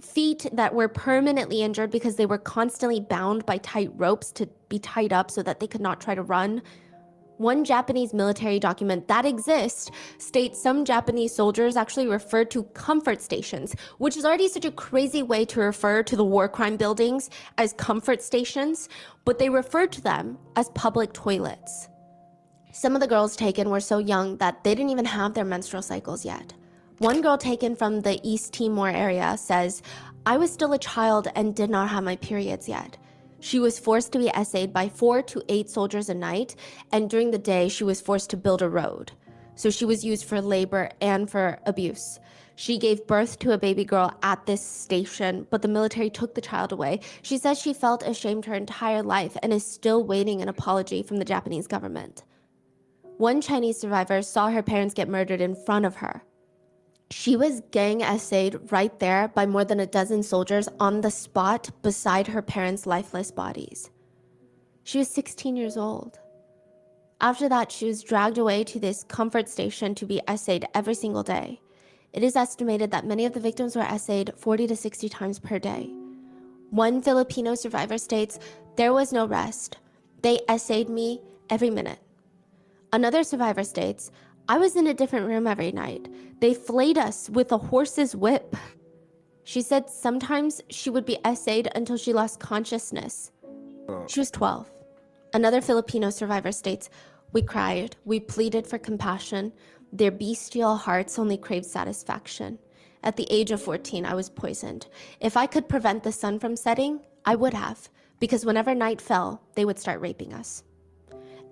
Feet that were permanently injured because they were constantly bound by tight ropes to be tied up so that they could not try to run. One Japanese military document that exists states some Japanese soldiers actually referred to comfort stations, which is already such a crazy way to refer to the war crime buildings as comfort stations, but they referred to them as public toilets. Some of the girls taken were so young that they didn't even have their menstrual cycles yet. One girl taken from the East Timor area says, I was still a child and did not have my periods yet. She was forced to be essayed by 4 to 8 soldiers a night, and during the day, she was forced to build a road. So she was used for labor and for abuse. She gave birth to a baby girl at this station, but the military took the child away. She says she felt ashamed her entire life and is still waiting an apology from the Japanese government. One Chinese survivor saw her parents get murdered in front of her. She was gang essayed right there by more than a dozen soldiers on the spot beside her parents' lifeless bodies. She was 16 years old. After that, she was dragged away to this comfort station to be essayed every single day. It is estimated that many of the victims were essayed 40 to 60 times per day. One Filipino survivor states, there was no rest. They essayed me every minute. Another survivor states, I was in a different room every night. They flayed us with a horse's whip. She said sometimes she would be essayed until she lost consciousness. She was 12. Another Filipino survivor states, we cried, we pleaded for compassion. Their bestial hearts only craved satisfaction. At the age of 14, I was poisoned. If I could prevent the sun from setting, I would have, because whenever night fell, they would start raping us.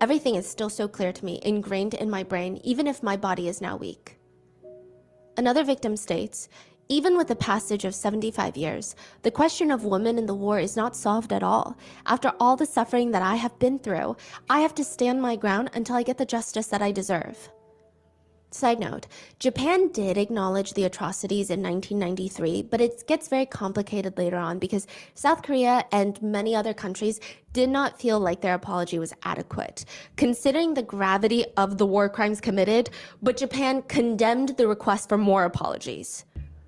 Everything is still so clear to me, ingrained in my brain, even if my body is now weak. Another victim states, even with the passage of 75 years, the question of women in the war is not solved at all. After all the suffering that I have been through, I have to stand my ground until I get the justice that I deserve. Side note, Japan did acknowledge the atrocities in 1993, but it gets very complicated later on because South Korea and many other countries did not feel like their apology was adequate, considering the gravity of the war crimes committed, but Japan condemned the request for more apologies.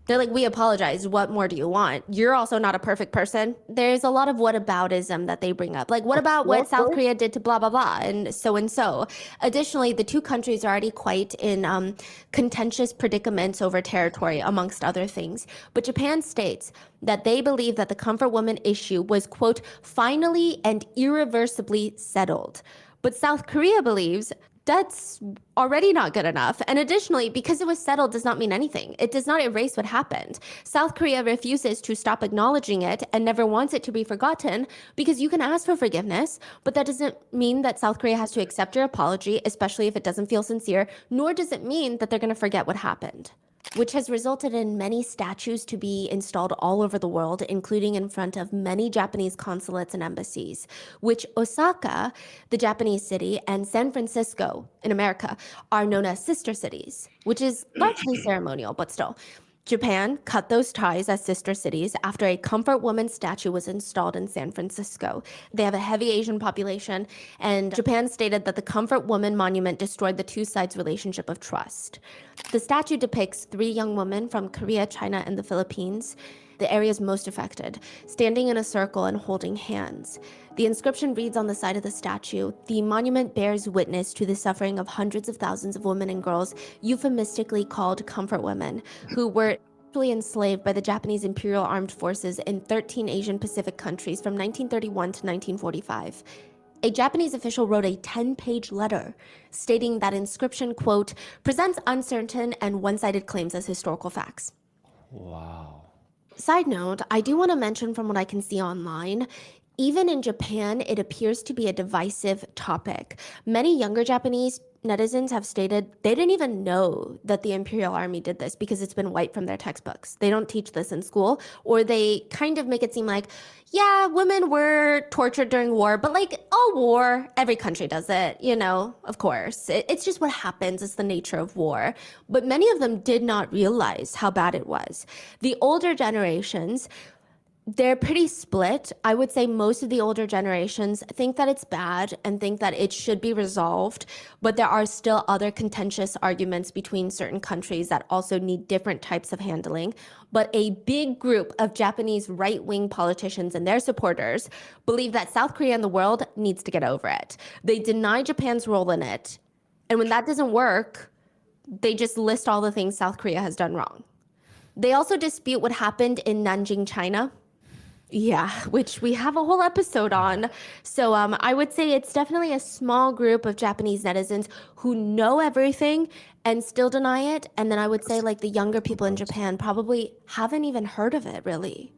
They're like, we apologize. What more do you want? You're also not a perfect person. There's a lot of whataboutism that they bring up. Like, what about what South Korea did to blah, blah, blah, and so and so. Additionally, the two countries are already quite in contentious predicaments over territory, amongst other things. But Japan states that they believe that the comfort woman issue was, quote, finally and irreversibly settled. But South Korea believes that's already not good enough. And additionally, because it was settled does not mean anything. It does not erase what happened. South Korea refuses to stop acknowledging it and never wants it to be forgotten because you can ask for forgiveness, but that doesn't mean that South Korea has to accept your apology, especially if it doesn't feel sincere, nor does it mean that they're going to forget what happened, which has resulted in many statues to be installed all over the world, including in front of many Japanese consulates and embassies, which Osaka, the Japanese city, and San Francisco in America are known as sister cities, which is largely ceremonial, but still. Japan cut those ties as sister cities after a comfort woman statue was installed in San Francisco. They have a heavy Asian population, and Japan stated that the comfort woman monument destroyed the two sides' relationship of trust. The statue depicts 3 young women from Korea, China, and the Philippines, the areas most affected, standing in a circle and holding hands. The inscription reads on the side of the statue, "The monument bears witness to the suffering of hundreds of thousands of women and girls, euphemistically called comfort women, who were enslaved by the Japanese Imperial Armed Forces in 13 Asian Pacific countries from 1931 to 1945. A Japanese official wrote a 10-page letter stating that inscription, quote, presents uncertain and one-sided claims as historical facts. Wow. Side note, I do want to mention from what I can see online, even in Japan, it appears to be a divisive topic. Many younger Japanese netizens have stated they didn't even know that the Imperial Army did this because it's been wiped from their textbooks. They don't teach this in school, or they kind of make it seem like, yeah, women were tortured during war, but like all war, every country does it, you know, of course. It's just what happens. It's the nature of war. But many of them did not realize how bad it was. The older generations, they're pretty split. I would say most of the older generations think that it's bad and think that it should be resolved, but there are still other contentious arguments between certain countries that also need different types of handling. But a big group of Japanese right-wing politicians and their supporters believe that South Korea and the world needs to get over it. They deny Japan's role in it. And when that doesn't work, they just list all the things South Korea has done wrong. They also dispute what happened in Nanjing, China. Yeah, which we have a whole episode on. So I would say it's definitely a small group of Japanese netizens who know everything and still deny it. And then I would say like the younger people in Japan probably haven't even heard of it, really.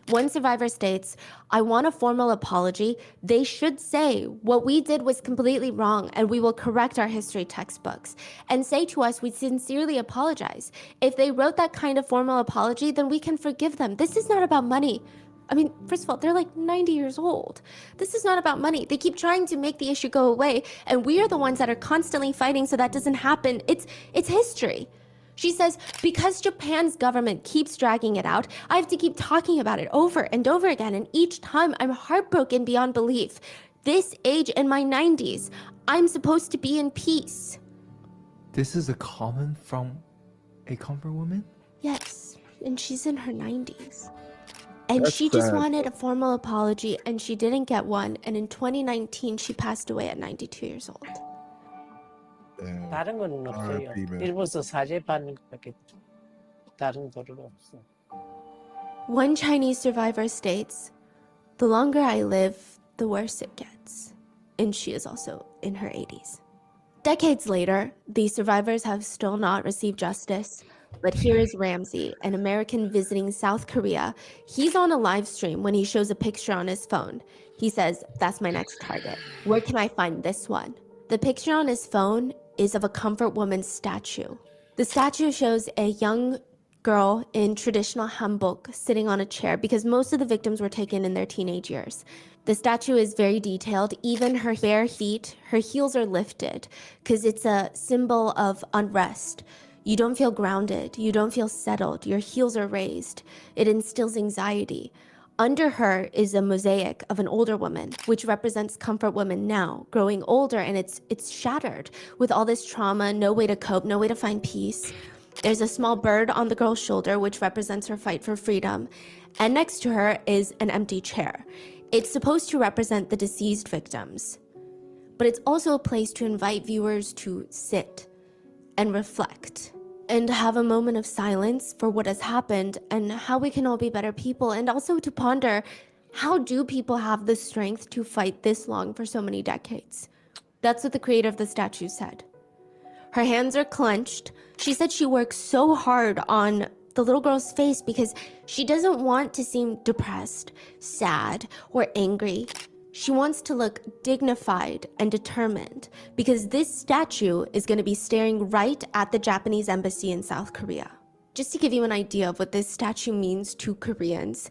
One survivor states, I want a formal apology. They should say, what we did was completely wrong and we will correct our history textbooks. And say to us, we sincerely apologize. If they wrote that kind of formal apology, then we can forgive them. This is not about money. I mean, first of all, they're like 90 years old. This is not about money. They keep trying to make the issue go away, and we are the ones that are constantly fighting so that doesn't happen. It's history. She says, because Japan's government keeps dragging it out, I have to keep talking about it over and over again, and each time I'm heartbroken beyond belief. This age in my 90s, I'm supposed to be in peace. This is a comment from a comfort woman? Yes, and she's in her 90s. And That's she just sad. wanted a formal apology, and she didn't get one. And in 2019, she passed away at 92 years old. Damn. 다른 거는 없어요. R.I.P. man. 일본서 사죄 받는 것밖에 다른 도리가 없어. One Chinese survivor states, the longer I live, the worse it gets. And she is also in her 80s. Decades later, the survivors have still not received justice. But here is Ramsey, an American visiting South Korea. He's on a live stream when he shows a picture on his phone. He says, that's my next target. Where can I find this one? The picture on his phone is of a comfort woman statue. The statue shows a young girl in traditional hanbok sitting on a chair because most of the victims were taken in their teenage years. The statue is very detailed. Even her bare feet, her heels are lifted because it's a symbol of unrest. You don't feel grounded. You don't feel settled. Your heels are raised. It instills anxiety. Under her is a mosaic of an older woman, which represents comfort women now, growing older, and it's shattered with all this trauma, no way to cope, no way to find peace. There's a small bird on the girl's shoulder, which represents her fight for freedom. And next to her is an empty chair. It's supposed to represent the deceased victims, but it's also a place to invite viewers to sit and reflect and have a moment of silence for what has happened and how we can all be better people, and also to ponder, how do people have the strength to fight this long for so many decades? That's what the creator of the statue said. Her hands are clenched. She said she works so hard on the little girl's face because she doesn't want to seem depressed, sad, or angry. She wants to look dignified and determined because this statue is going to be staring right at the Japanese embassy in South Korea. Just to give you an idea of what this statue means to Koreans,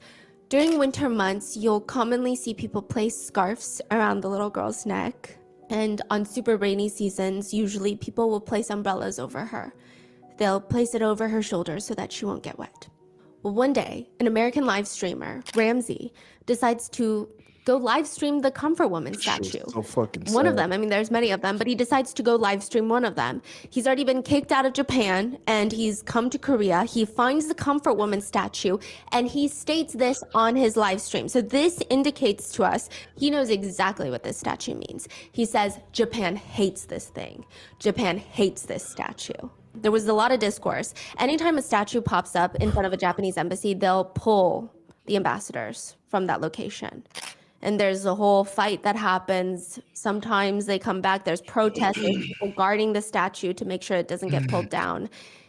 during winter months, you'll commonly see people place scarves around the little girl's neck. And on super rainy seasons, usually people will place umbrellas over her. They'll place it over her shoulders so that she won't get wet. Well, one day, an American live streamer, Ramsey, decides to go live stream the Comfort Woman statue. So fucking One of sad. them, I mean, there's many of them, but he decides to go live stream one of them. He's already been kicked out of Japan and he's come to Korea. He finds the Comfort Woman statue and he states this on his live stream. So this indicates to us, he knows exactly what this statue means. He says, Japan hates this thing. Japan hates this statue. There was a lot of discourse. Anytime a statue pops up in front of a Japanese embassy, they'll pull the ambassadors from that location. And there's a whole fight that happens. Sometimes they come back, there's protests, there's people guarding the statue to make sure it doesn't get pulled down.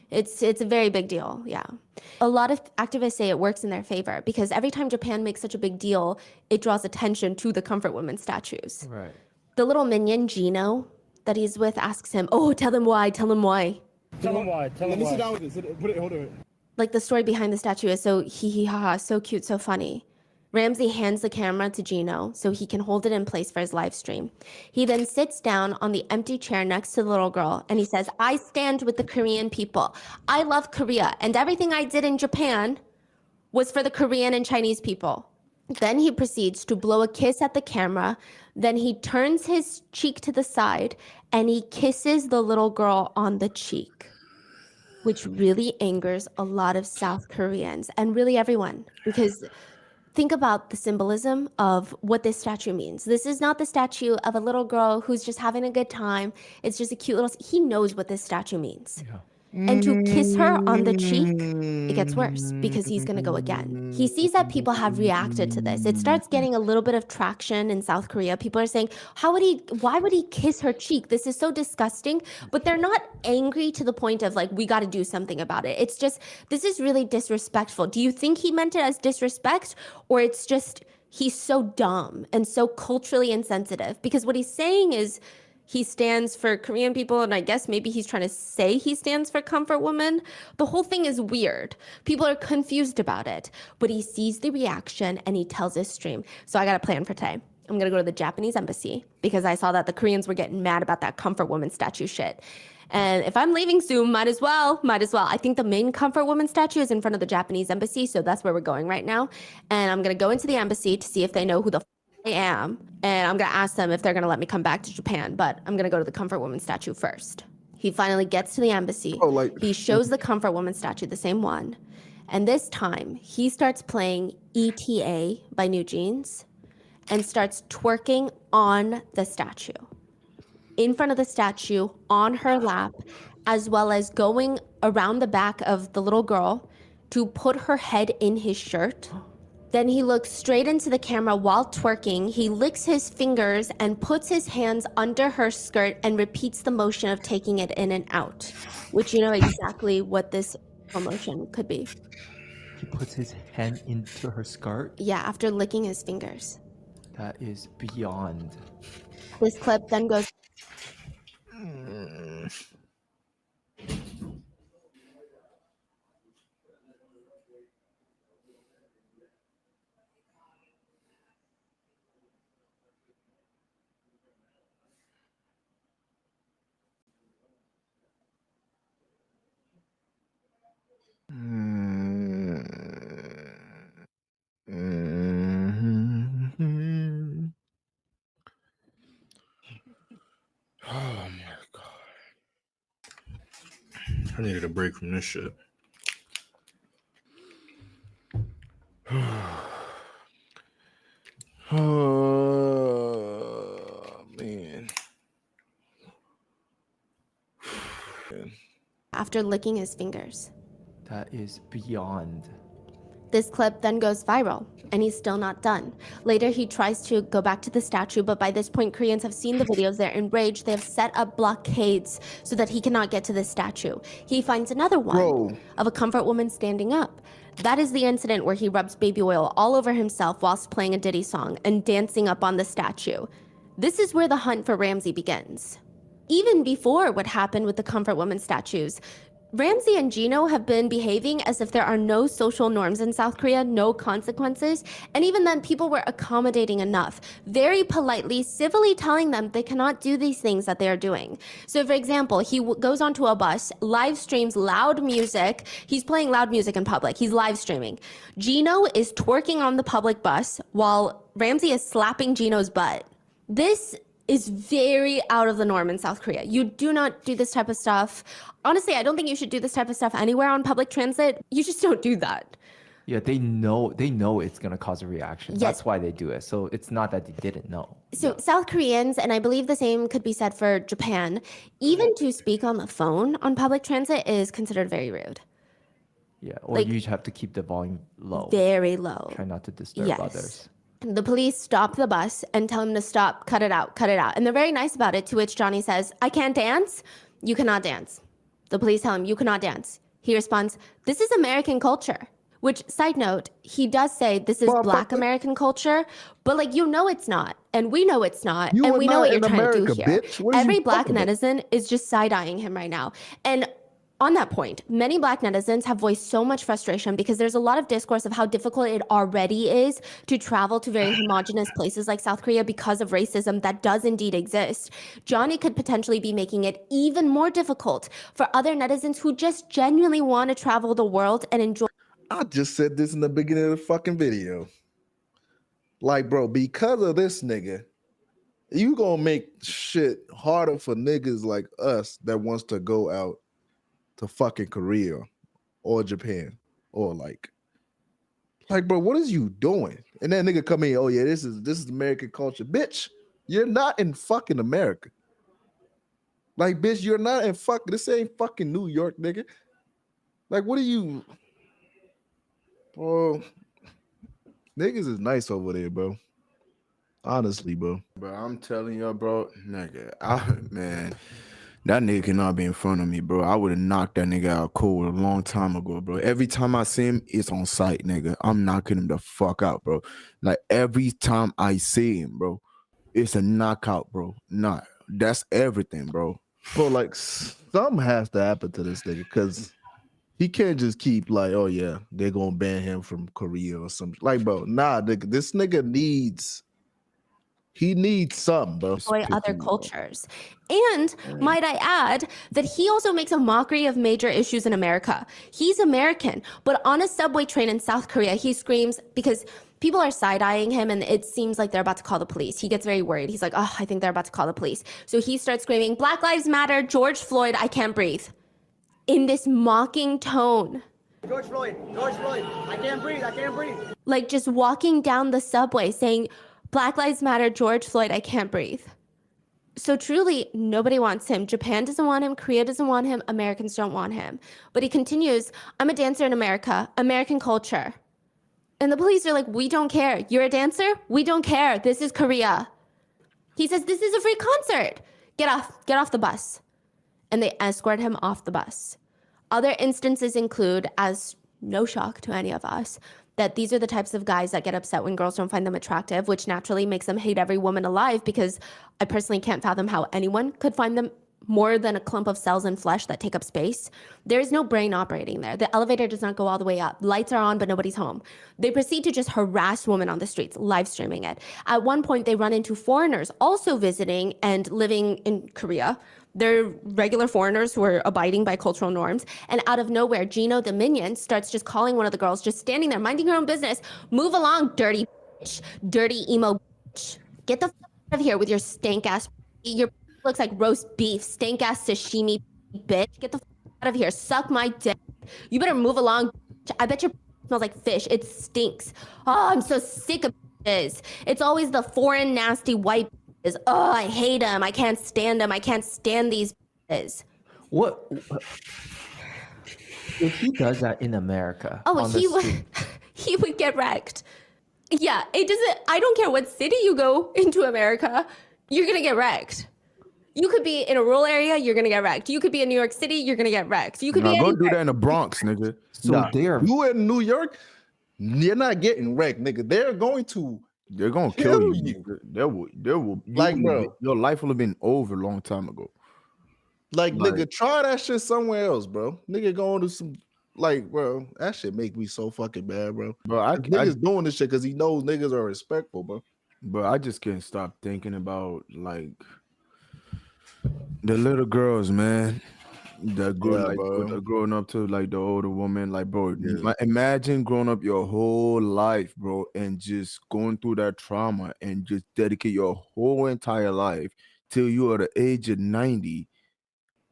It's a very big deal, yeah. A lot of activists say it works in their favor because every time Japan makes such a big deal, it draws attention to the Comfort Women statues. Right. The little minion, Gino, that he's with asks him, oh, tell them why, tell them why. Tell him why, tell him why. Let me sit down with this, hold it. Like the story behind the statue is so hee-hee-ha-ha, so cute, so funny. Ramsey hands the camera to Gino so he can hold it in place for his live stream. He then sits down on the empty chair next to the little girl and he says, I stand with the Korean people. I love Korea and everything I did in Japan was for the Korean and Chinese people. Then he proceeds to blow a kiss at the camera. Then he turns his cheek to the side and he kisses the little girl on the cheek, which really angers a lot of South Koreans and really everyone because think about the symbolism of what this statue means. This is not the statue of a little girl who's just having a good time. It's just a cute little, he knows what this statue means. Yeah. And to kiss her on the cheek, it gets worse because he's going to go again. He sees that people have reacted to this. It starts getting a little bit of traction in South Korea. People are saying, why would he kiss her cheek? This is so disgusting. But they're not angry to the point of like, we got to do something about it. It's just, this is really disrespectful. Do you think he meant it as disrespect? Or it's just, he's so dumb and so culturally insensitive? Because what he's saying is, he stands for Korean people, and I guess maybe he's trying to say he stands for Comfort Woman. The whole thing is weird. People are confused about it, but he sees the reaction and he tells his stream. So I got a plan for today. I'm gonna go to the Japanese embassy because I saw that the Koreans were getting mad about that Comfort Woman statue shit. And if I'm leaving soon, might as well. I think the main Comfort Woman statue is in front of the Japanese embassy, so that's where we're going right now. And I'm gonna go into the embassy to see if they know who the I am, and I'm gonna ask them if they're gonna let me come back to Japan, but I'm gonna go to the Comfort Woman statue first. He finally gets to the embassy. He shows the Comfort Woman statue, the same one. And this time, he starts playing ETA by New Jeans and starts twerking on the statue. In front of the statue, on her lap, as well as going around the back of the little girl to put her head in his shirt. Then he looks straight into the camera while twerking. He licks his fingers and puts his hands under her skirt and repeats the motion of taking it in and out, which you know exactly what this motion could be. He puts his hand into her skirt. Yeah, after licking his fingers. That is beyond. This clip then goes. Oh my god. I needed a break from this shit. Oh man. After licking his fingers. That is beyond. This clip then goes viral, and he's still not done. Later, he tries to go back to the statue, but by this point, Koreans have seen the videos. They're enraged. They have set up blockades so that he cannot get to the statue. He finds another one of a comfort woman standing up. That is the incident where he rubs baby oil all over himself whilst playing a Diddy song and dancing up on the statue. This is where the hunt for Ramsey begins. Even before what happened with the comfort woman statues, Ramsey and Gino have been behaving as if there are no social norms in South Korea, no consequences, and even then people were accommodating enough, very politely, civilly telling them they cannot do these things that they are doing. So for example, he goes onto a bus, live streams loud music, he's playing loud music in public, he's live streaming. Gino is twerking on the public bus while Ramsey is slapping Gino's butt. This is very out of the norm in South Korea. You do not do this type of stuff. Honestly, I don't think you should do this type of stuff anywhere on public transit. You just don't do that. Yeah, they know it's gonna cause a reaction. Yes. That's why they do it. So it's not that they didn't know. So South Koreans, and I believe the same could be said for Japan, even to speak on the phone on public transit is considered very rude. Yeah, or you have to keep the volume low. Very low. Try not to disturb others. The police stop the bus and tell him to stop, cut it out, cut it out. And they're very nice about it, to which Johnny says, I can't dance. You cannot dance. The police tell him, you cannot dance. He responds, this is American culture. Which, side note, he does say this is Black American culture, but like, you know it's not. And we know it's not. And we know what you're trying to do here. Every Black netizen is just side-eyeing him right now. And on that point, many Black netizens have voiced so much frustration because there's a lot of discourse of how difficult it already is to travel to very homogenous places like South Korea because of racism that does indeed exist. Johnny could potentially be making it even more difficult for other netizens who just genuinely want to travel the world and enjoy. I just said this in the beginning of the fucking video. Like, bro, because of this nigga, you gonna make shit harder for niggas like us that wants to go out to fucking Korea or Japan or like, bro, what is you doing? And that nigga come in, oh yeah, this is American culture. Bitch, you're not in fucking America. Like, bitch, you're not in this ain't fucking New York, nigga. Like, what are you? Bro, niggas is nice over there, bro. Honestly, bro. Bro, I'm telling you, bro, nigga, man. That nigga cannot be in front of me, bro. I would have knocked that nigga out cold a long time ago, bro. Every time I see him, it's on sight, nigga. I'm knocking him the fuck out, bro. Like, every time I see him, bro, it's a knockout, bro. Nah, that's everything, bro. Bro, like, something has to happen to this nigga because he can't just keep like, oh yeah, they're gonna ban him from Korea or something. Like, bro, nah, nigga, this nigga needs something, bro. Enjoy other cultures. And might I add that he also makes a mockery of major issues in America. He's American, but on a subway train in South Korea, he screams because people are side-eyeing him and it seems like they're about to call the police. He gets very worried. He's like, oh, I think they're about to call the police. So he starts screaming, Black Lives Matter, George Floyd, I can't breathe. In this mocking tone. George Floyd, I can't breathe, I can't breathe. Like just walking down the subway saying, Black Lives Matter, George Floyd, I can't breathe. So truly, nobody wants him. Japan doesn't want him. Korea doesn't want him. Americans don't want him. But he continues, I'm a dancer in America, American culture. And the police are like, we don't care. You're a dancer? We don't care. This is Korea. He says, this is a free concert. Get off the bus. And they escort him off the bus. Other instances include, as no shock to any of us, that these are the types of guys that get upset when girls don't find them attractive, which naturally makes them hate every woman alive, because I personally can't fathom how anyone could find them more than a clump of cells and flesh that take up space. There is no brain operating there. The elevator does not go all the way up. Lights are on, but nobody's home. They proceed to just harass women on the streets, live streaming it. At one point, they run into foreigners also visiting and living in Korea. They're regular foreigners who are abiding by cultural norms. And out of nowhere, Gino the minion starts just calling one of the girls, just standing there, minding her own business. Move along, dirty bitch, dirty emo bitch. Get the fuck out of here with your stank ass. Your looks like roast beef, stank ass sashimi bitch. Get the fuck out of here. Suck my dick. You better move along. I bet your smells like fish. It stinks. Oh, I'm so sick of this. It's always the foreign nasty white bitches. Oh, I hate them. I can't stand them. I can't stand these bitches. What if he does that in America? Oh, he would get wrecked. Yeah, it doesn't. I don't care what city you go into America, you're gonna get wrecked. You could be in a rural area, you're gonna get wrecked. You could be in New York City, you're gonna get wrecked. You could be go anywhere. do that in the Bronx, nigga. So they're You in New York, you're not getting wrecked, nigga. They're going to kill you. There will like, bro. Your life will have been over a long time ago. Like, nigga, try that shit somewhere else, bro. Nigga going to some, like, bro, that shit make me so fucking bad, bro. Niggas doing this shit because he knows niggas are respectful, bro. But I just can't stop thinking about, like, the little girls, man, that grew growing up to, like, the older woman. Like, bro, imagine growing up your whole life, bro, and just going through that trauma and just dedicate your whole entire life till you are the age of 90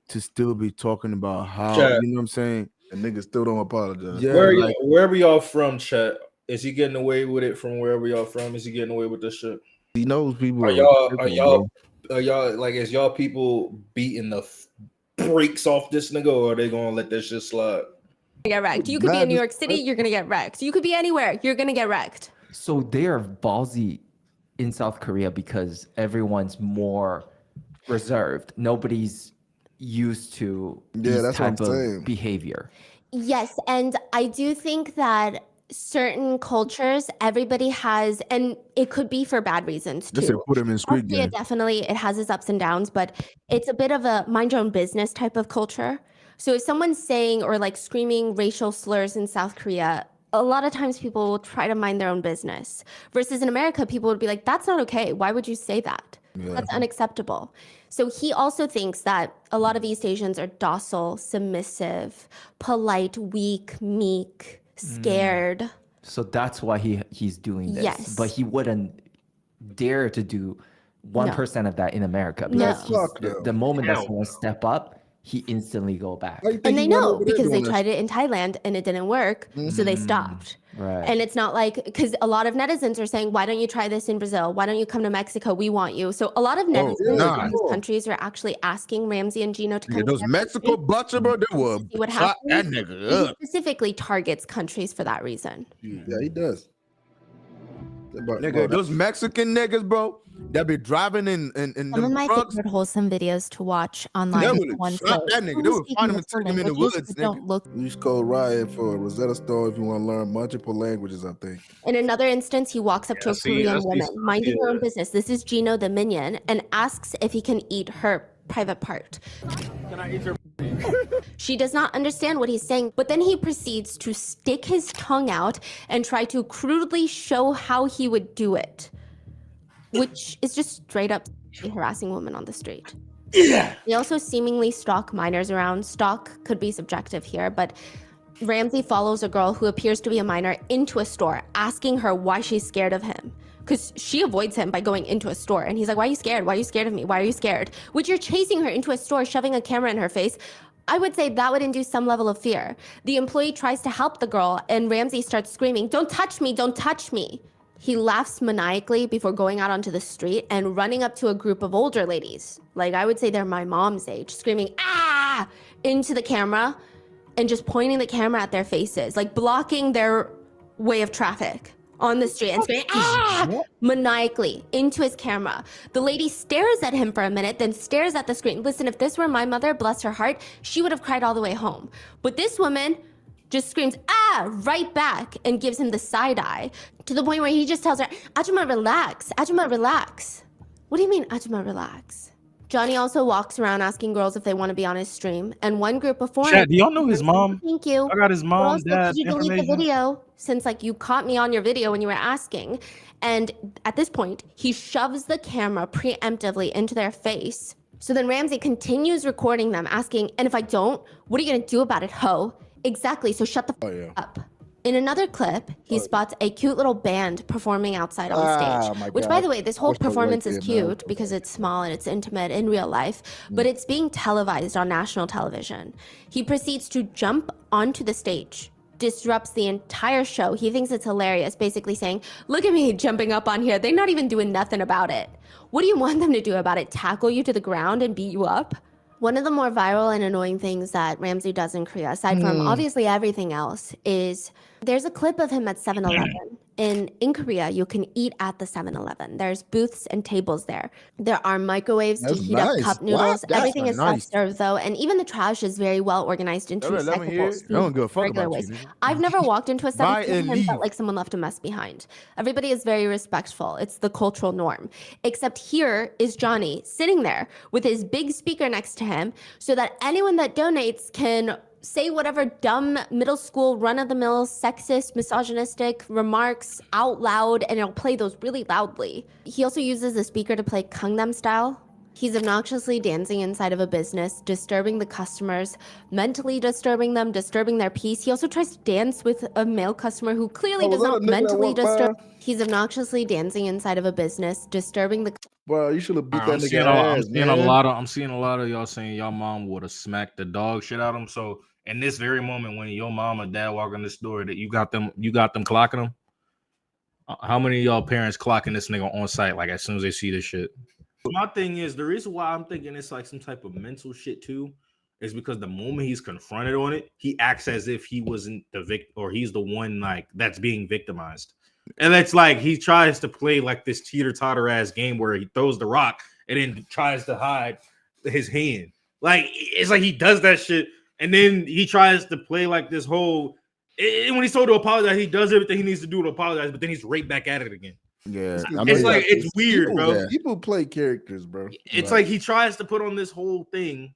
to still be talking about how, you know what I'm saying? And niggas still don't apologize. Yeah, wherever y'all from, chat? Is he getting away with it from wherever y'all from? Is he getting away with this shit? He knows people. Are y'all like, is y'all people beating the brakes off this nigga, or are they gonna let this shit slide? Get wrecked. You could be in New York City, you're gonna get wrecked. You could be anywhere, you're gonna get wrecked. So they're ballsy in South Korea because everyone's more reserved. Nobody's used to this type of behavior. Yes, and I do think that certain cultures, everybody has, and it could be for bad reasons too. Just put him in Squid Game. Definitely, it has its ups and downs, but it's a bit of a mind your own business type of culture. So if someone's saying or like screaming racial slurs in South Korea, a lot of times people will try to mind their own business. Versus in America, people would be like, that's not okay. Why would you say that? Yeah. That's unacceptable. So he also thinks that a lot of East Asians are docile, submissive, polite, weak, meek, scared. So that's why he's doing this. Yes. But he wouldn't dare to do 1% of that in America. Because the moment that someone step up, he instantly go back. And they know because they tried it in Thailand and it didn't work, so they stopped. Right. And it's not like, because a lot of netizens are saying, why don't you try this in Brazil? Why don't you come to Mexico? We want you. So a lot of netizens in these countries are actually asking Ramsey and Gino to come. Those Mexico butcher, bro, they were what shot that happens. nigga up. He specifically targets countries for that reason. Yeah, he does. Nigga, those Mexican niggas, bro, that be driving in Some of my trucks. favorite wholesome videos to watch online. They would shot that nigga. They would find him and take him in the woods, nigga. Use code Riot for Rosetta Stone if you want to learn multiple languages, I think. In another instance, he walks up to a Korean woman, minding her own business. This is Gino the minion, and asks if he can eat her private part. Can I eat your? She does not understand what he's saying, but then he proceeds to stick his tongue out and try to crudely show how he would do it, which is just straight up harassing women on the street. Yeah. They also seemingly stalk minors around. Stalk could be subjective here, but Ramsey follows a girl who appears to be a minor into a store, asking her why she's scared of him. Because she avoids him by going into a store. And he's like, why are you scared? Why are you scared of me? Why are you scared? Which you're chasing her into a store, shoving a camera in her face. I would say that would induce some level of fear. The employee tries to help the girl, and Ramsey starts screaming, don't touch me, don't touch me. He laughs maniacally before going out onto the street and running up to a group of older ladies. Like, I would say they're my mom's age, screaming, ah, into the camera and just pointing the camera at their faces, like blocking their way of traffic. on the street and screaming maniacally into his camera. The lady stares at him for a minute, then stares at the screen. Listen, if this were my mother, bless her heart, she would have cried all the way home. But this woman just screams, right back and gives him the side eye to the point where he just tells her, Ajuma, relax. Ajuma, relax. What do you mean, Ajuma, relax? Johnny also walks around asking girls if they want to be on his stream, and one group of foreigners. Chat, do y'all know his mom? Thank you. I got his mom, Also, dad could you delete the information. video since like you caught me on your video when you were asking? And at this point, he shoves the camera preemptively into their face. So then Ramsey continues recording them, asking, and if I don't, what are you gonna do about it, ho? Exactly, so shut the up. In another clip, he spots a cute little band performing outside on stage. Which, by the way, this whole performance is cute because it's small and it's intimate in real life, but it's being televised on national television. He proceeds to jump onto the stage, disrupts the entire show. He thinks it's hilarious, basically saying, look at me jumping up on here. They're not even doing nothing about it. What do you want them to do about it? Tackle you to the ground and beat you up? One of the more viral and annoying things that Ramsey does in Korea, aside from obviously everything else, is there's a clip of him at 7-Eleven. In Korea, you can eat at the 7-Eleven. There's booths and tables there. There are microwaves to heat up cup noodles. Everything is self-serve though, and even the trash is very well organized into recyclables, regular ways. I've never walked into a 7-Eleven and felt like someone left a mess behind. Everybody is very respectful. It's the cultural norm. Except here is Johnny sitting there with his big speaker next to him so that anyone that donates can say whatever dumb middle school run-of-the-mill sexist misogynistic remarks out loud, and it'll play those really loudly. He also uses the speaker to play Gangnam Style. He's obnoxiously dancing inside of a business, disturbing the customers, mentally disturbing them, disturbing their peace. He also tries to dance with a male customer who clearly does not mentally disturb. He's obnoxiously dancing inside of a business, disturbing the. Bro, you should have beat that nigga ass, I'm seeing a lot of y'all saying y'all mom would have smacked the dog shit out of him. So in this very moment, when your mom or dad walk in the store, that you got them clocking them. How many of y'all parents clocking this nigga on site like as soon as they see this shit? My thing is, the reason why I'm thinking it's like some type of mental shit too is because the moment he's confronted on it, he acts as if he wasn't the victim or he's the one like that's being victimized. And it's like he tries to play like this teeter-totter ass game where he throws the rock and then tries to hide his hand. Like it's like he does that shit and then he tries to play like this whole when he's told to apologize, he does everything he needs to do to apologize, but then he's right back at it again. Yeah, it's like it's weird, bro. People play characters, bro. It's like he tries to put on this whole thing,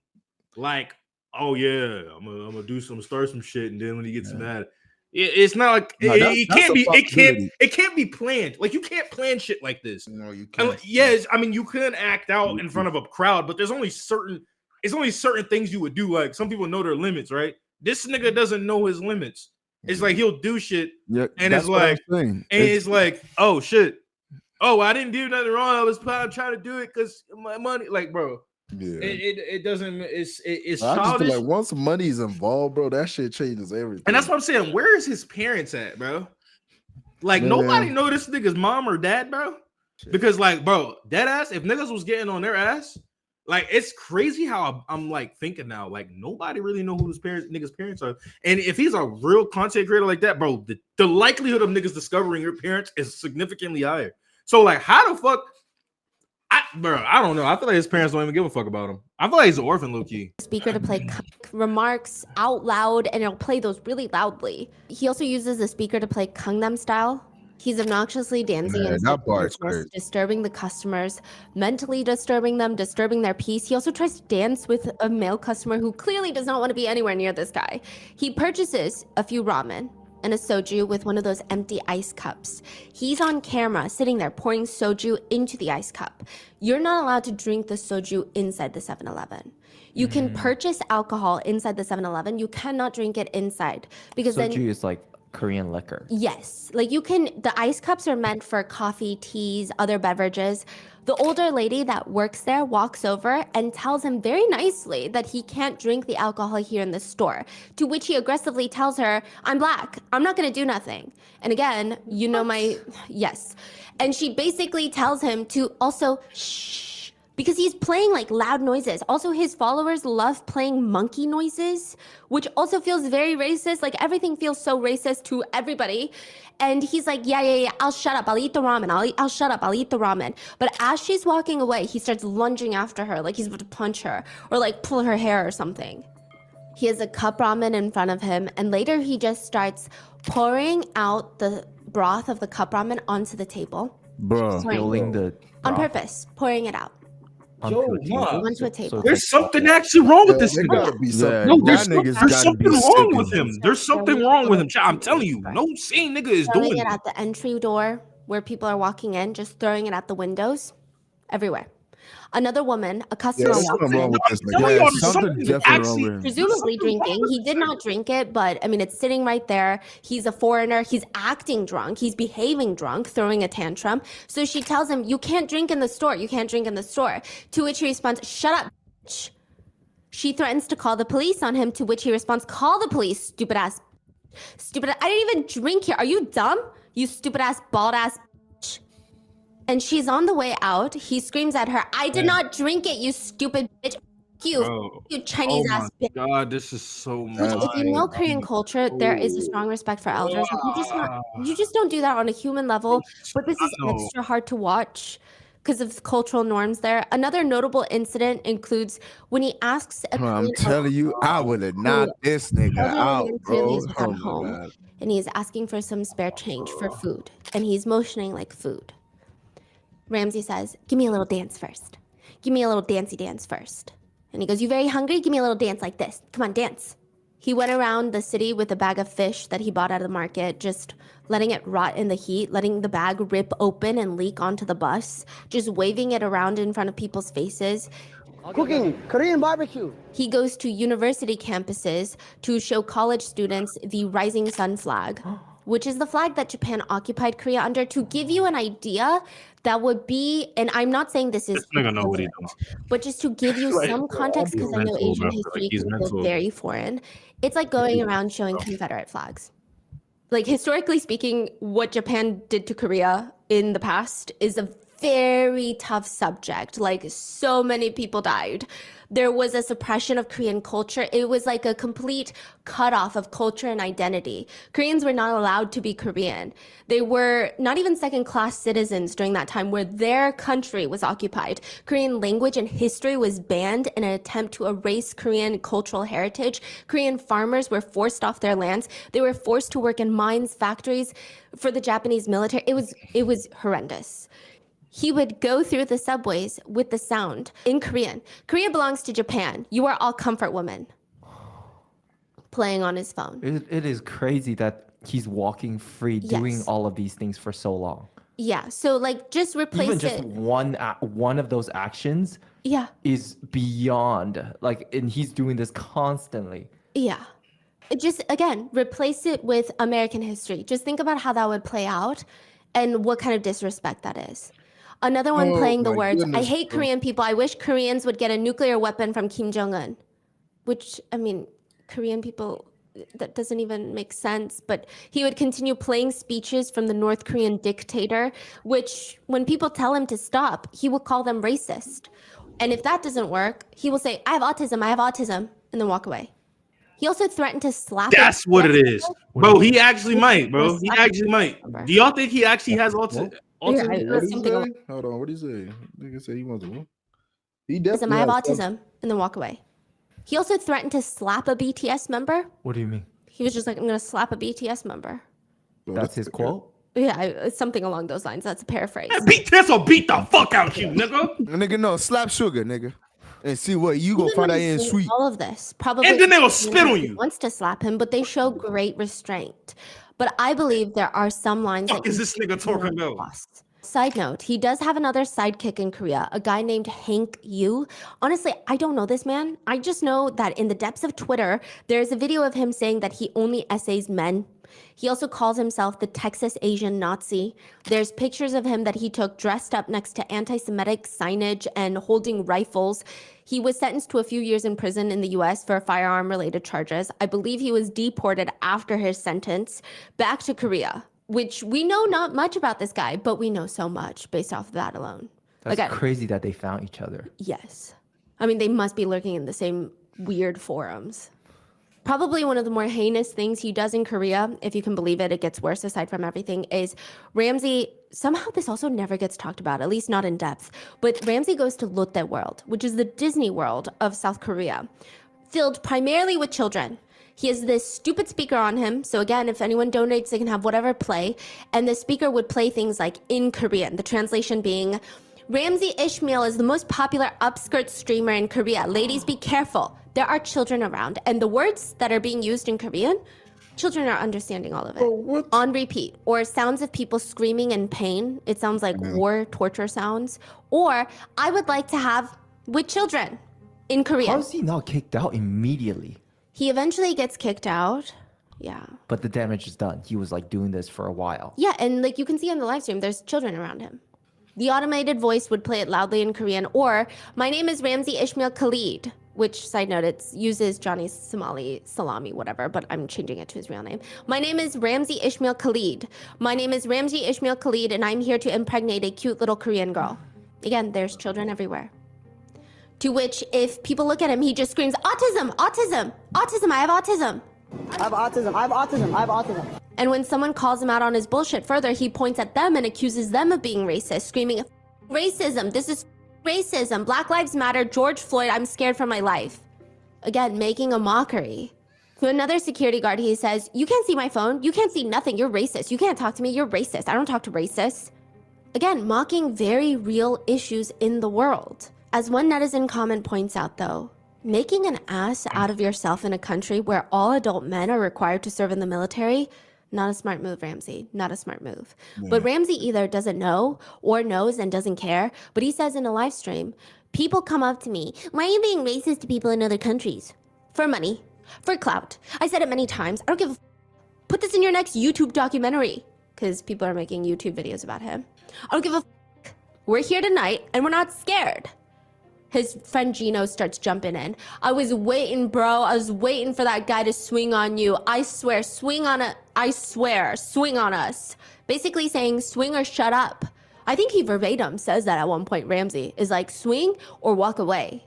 like, oh yeah, I'm gonna start some shit, and then when he gets mad, it's not like it can't be planned. Like you can't plan shit like this. No, you can't. Yes, I mean you can act out in front of a crowd, but there's only certain things you would do. Like some people know their limits, right? This nigga doesn't know his limits. It's like he'll do shit, and it's like, oh shit, oh I didn't do nothing wrong. I was trying to do it because my money, like, bro. Yeah, it doesn't. It's childish. Like once money's involved, bro, that shit changes everything. And that's what I'm saying. Where is his parents at, bro? Like nobody know this nigga's mom or dad, bro. Because like, bro, dead ass. If niggas was getting on their ass. Like it's crazy how I'm like thinking now. Like nobody really know who his niggas' parents are. And if he's a real content creator like that, bro, the likelihood of niggas discovering your parents is significantly higher. So like, how the fuck? I don't know. I feel like his parents don't even give a fuck about him. I feel like he's an orphan, low key. Speaker to play remarks out loud, and it'll play those really loudly. He also uses the speaker to play Gangnam Style. He's obnoxiously dancing inside the business, disturbing the customers, mentally disturbing them, disturbing their peace. He also tries to dance with a male customer who clearly does not want to be anywhere near this guy. He purchases a few ramen and a soju with one of those empty ice cups. He's on camera sitting there pouring soju into the ice cup. You're not allowed to drink the soju inside the 7-Eleven. You can purchase alcohol inside the 7-Eleven. You cannot drink it inside because soju is like Korean liquor. Yes. Like the ice cups are meant for coffee, teas, other beverages. The older lady that works there walks over and tells him very nicely that he can't drink the alcohol here in the store, to which he aggressively tells her, I'm black. I'm not going to do nothing. And again, you know yes. And she basically tells him to also, shh, because he's playing like loud noises. Also, his followers love playing monkey noises, which also feels very racist. Like everything feels so racist to everybody. And he's like, yeah, I'll shut up. I'll eat the ramen. I'll shut up. I'll eat the ramen. But as she's walking away, he starts lunging after her like he's about to punch her or like pull her hair or something. He has a cup ramen in front of him, and later he just starts pouring out the broth of the cup ramen onto the table. Bro. Spilling the on broth purpose, pouring it out. Onto a table. There's something actually wrong with this There nigga. gotta be something. No, that nigga's there's gotta be something wrong with sick. him. There's something wrong with him. I'm telling you, no sane nigga is Throwing doing it it. at the entry door where people are walking in, just throwing it at the windows, everywhere. Another woman, a customer, there's something wrong with this nigga. Yeah, something definitely wrong with him. presumably drinking. He did not drink it, but I mean, it's sitting right there. He's a foreigner. He's acting drunk. He's behaving drunk, throwing a tantrum. So she tells him, "You can't drink in the store. You can't drink in the store." To which he responds, "Shut up, bitch." She threatens to call the police on him, to which he responds, "Call the police, stupid ass. Stupid. I didn't even drink here. Are you dumb? You stupid ass, bald ass bitch." And she's on the way out. He screams at her, "I did not drink it, you stupid bitch. You Chinese ass bitch." God, this is so Which, if you know Korean culture, there is a strong respect for elders. You just don't do that on a human level. But this is extra hard to watch because of cultural norms there. Another notable incident includes when he asks a I'm telling you, I would have knocked this nigga out, bro. at home, and he's asking for some spare change for food, and he's motioning like food. Ramsey says, "Give me a little dance first. Give me a little dancey dance first." And he goes, "You very hungry? Give me a little dance like this. Come on, dance." He went around the city with a bag of fish that he bought at the market, just letting it rot in the heat, letting the bag rip open and leak onto the bus, just waving it around in front of people's faces. Cooking Korean barbecue. He goes to university campuses to show college students the Rising Sun flag, which is the flag that Japan occupied Korea under. To give you an idea, that would be, and I'm not saying this is, but just to give you some context, because I know Asian history can feel very foreign. It's like going around showing Confederate flags. Like, historically speaking, what Japan did to Korea in the past is a very tough subject. Like, so many people died. There was a suppression of Korean culture. It was like a complete cutoff of culture and identity. Koreans were not allowed to be Korean. They were not even second-class citizens during that time where their country was occupied. Korean language and history was banned in an attempt to erase Korean cultural heritage. Korean farmers were forced off their lands. They were forced to work in mines, factories for the Japanese military. It was horrendous. He would go through the subways with the sound in Korean. Korea belongs to Japan. You are all comfort women. Playing on his phone. It is crazy that he's walking free, doing all of these things for so long. Yeah, so like just replace even just one of those actions is beyond, like, and he's doing this constantly. Yeah. Just, again, replace it with American history. Just think about how that would play out and what kind of disrespect that is. Another one playing the words, "I hate Korean people. I wish Koreans would get a nuclear weapon from Kim Jong-un." Which, I mean, Korean people, that doesn't even make sense. But he would continue playing speeches from the North Korean dictator, which when people tell him to stop, he will call them racist. And if that doesn't work, he will say, I have autism, and then walk away. He also threatened to slap That's what it is. Bro, he actually might, bro. He actually might. Do y'all think he actually has autism? Hold on, what did he say? Nigga say he wants to. He definitely I have autism, and then walk away. He also threatened to slap a BTS member. What do you mean? He was just like, "I'm gonna slap a BTS member." That's his quote? Yeah, it's something along those lines. That's a paraphrase. BTS will beat the fuck out you, nigga. Nigga, no, slap Sugar, nigga. And see what you gonna find out in sweet. All of this probably, and then they'll spit on you. Wants to slap him, but they show great restraint. But I believe there are some lines. What is this nigga talking about? Side note: he does have another sidekick in Korea, a guy named Hank Yu. Honestly, I don't know this man. I just know that in the depths of Twitter, there's a video of him saying that he only essays men. He also calls himself the Texas Asian Nazi. There's pictures of him that he took dressed up next to anti-Semitic signage and holding rifles. He was sentenced to a few years in prison in the US for firearm-related charges. I believe he was deported after his sentence back to Korea, which we know not much about this guy, but we know so much based off of that alone. That's crazy that they found each other. Yes. I mean, they must be lurking in the same weird forums. Probably one of the more heinous things he does in Korea, if you can believe it, it gets worse aside from everything, is Ramsey, somehow this also never gets talked about, at least not in depth, but Ramsey goes to Lotte World, which is the Disney World of South Korea, filled primarily with children. He has this stupid speaker on him. So again, if anyone donates, they can have whatever play. And the speaker would play things like in Korean, the translation being, Ramsey Ishmael is the most popular upskirt streamer in Korea. Ladies, be careful. There are children around. And the words that are being used in Korean, children are understanding all of it. On repeat. Or sounds of people screaming in pain. It sounds like war, torture sounds. Or, I would like to have with children in Korean. How is he not kicked out immediately? He eventually gets kicked out. Yeah. But the damage is done. He was like doing this for a while. Yeah, and like you can see on the live stream, there's children around him. The automated voice would play it loudly in Korean, or my name is Ramsey Ishmael Khalid, which, side note, it uses Johnny Somali Salami, whatever, but I'm changing it to his real name. My name is Ramsey Ishmael Khalid. My name is Ramsey Ishmael Khalid, and I'm here to impregnate a cute little Korean girl. Again, there's children everywhere. To which, if people look at him, he just screams, autism, autism, autism, I have autism. I have autism, I have autism, I have autism. And when someone calls him out on his bullshit further, he points at them and accuses them of being racist, screaming, racism, this is racism, Black Lives Matter, George Floyd, I'm scared for my life. Again, making a mockery. To another security guard, he says, you can't see my phone, you can't see nothing, you're racist, you can't talk to me, you're racist, I don't talk to racists. Again, mocking very real issues in the world. As one netizen comment points out though, making an ass out of yourself in a country where all adult men are required to serve in the military, not a smart move, Ramsey, not a smart move. Yeah. But Ramsey either doesn't know or knows and doesn't care, but he says in a live stream, people come up to me, why are you being racist to people in other countries? For money, for clout. I said it many times, I don't give a put this in your next YouTube documentary, because people are making YouTube videos about him. I don't give a we're here tonight and we're not scared. His friend Gino starts jumping in. I was waiting, bro. I was waiting for that guy to swing on you. I swear, swing on us. Basically saying, swing or shut up. I think he verbatim says that at one point, Ramsey, is like, swing or walk away.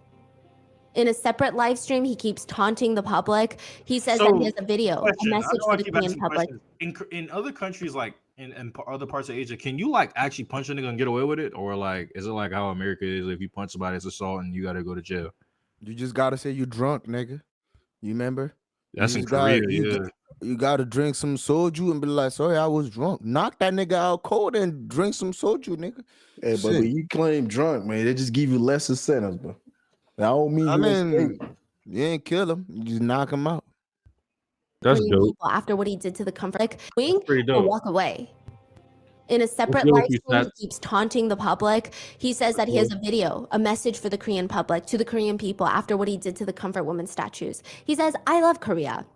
In a separate live stream, he keeps taunting the public. He says that he has a video, a message for the Korean public. In other countries, like in other parts of Asia, can you like actually punch a nigga and get away with it? Or like, is it like how America is? If you punch somebody, it's assault and you got to go to jail. You just got to say you drunk, nigga. You remember? That's in Korea, You got to drink some soju and be like, sorry, I was drunk. Knock that nigga out cold and drink some soju, nigga. Hey, but when you claim drunk, man, they just give you less incentives, bro. I don't mean you ain't kill him. You just knock him out. That's dope. People after what he did to the comfort, like, swing pretty dope. or walk away. In a separate live stream, he keeps taunting the public. He says that he has a video, a message for the Korean public, to the Korean people after what he did to the comfort woman statues. He says, I love Korea.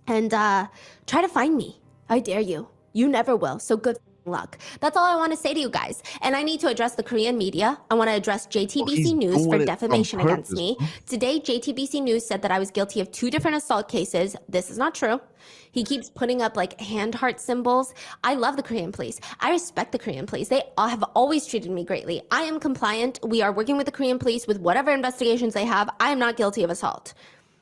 And try to find me. I dare you. You never will. So good luck. That's all I want to say to you guys. And I need to address the Korean media. I want to address JTBC News for defamation against me. Today, JTBC News said that I was guilty of 2 different assault cases. This is not true. He keeps putting up like hand heart symbols. I love the Korean police. I respect the Korean police. They have always treated me greatly. I am compliant. We are working with the Korean police with whatever investigations they have. I am not guilty of assault.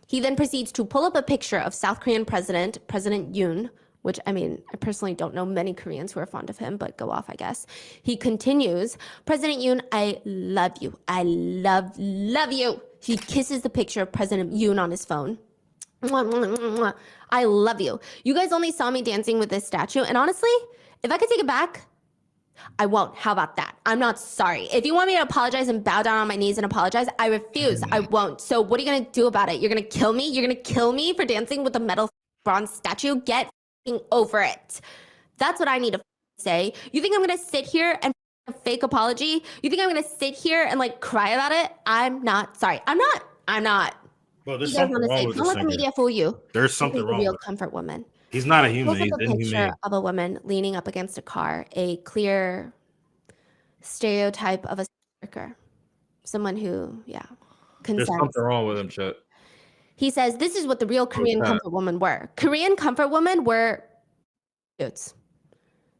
He then proceeds to pull up a picture of South Korean President Yoon, which, I mean, I personally don't know many Koreans who are fond of him, but go off, I guess. He continues, President Yoon, I love you. I love you. He kisses the picture of President Yoon on his phone. I love you. You guys only saw me dancing with this statue, and honestly, if I could take it back, I won't. How about that? I'm not sorry. If you want me to apologize and bow down on my knees and apologize, I refuse. I won't. So what are you going to do about it? You're going to kill me? You're going to kill me for dancing with a metal bronze statue? Get over it. That's what I need to say. You think I'm going to sit here and a fake apology? You think I'm going to sit here and like cry about it? I'm not sorry. I'm not. Well, there's something wrong with this. Don't let the media fool you. There's something wrong. Real comfort woman. He's not a human. He's a picture of a woman leaning up against a car, a clear stereotype of a worker, someone who, consents. There's something wrong with him, Chet. He says this is what the real Korean comfort women were. Korean comfort women were dudes.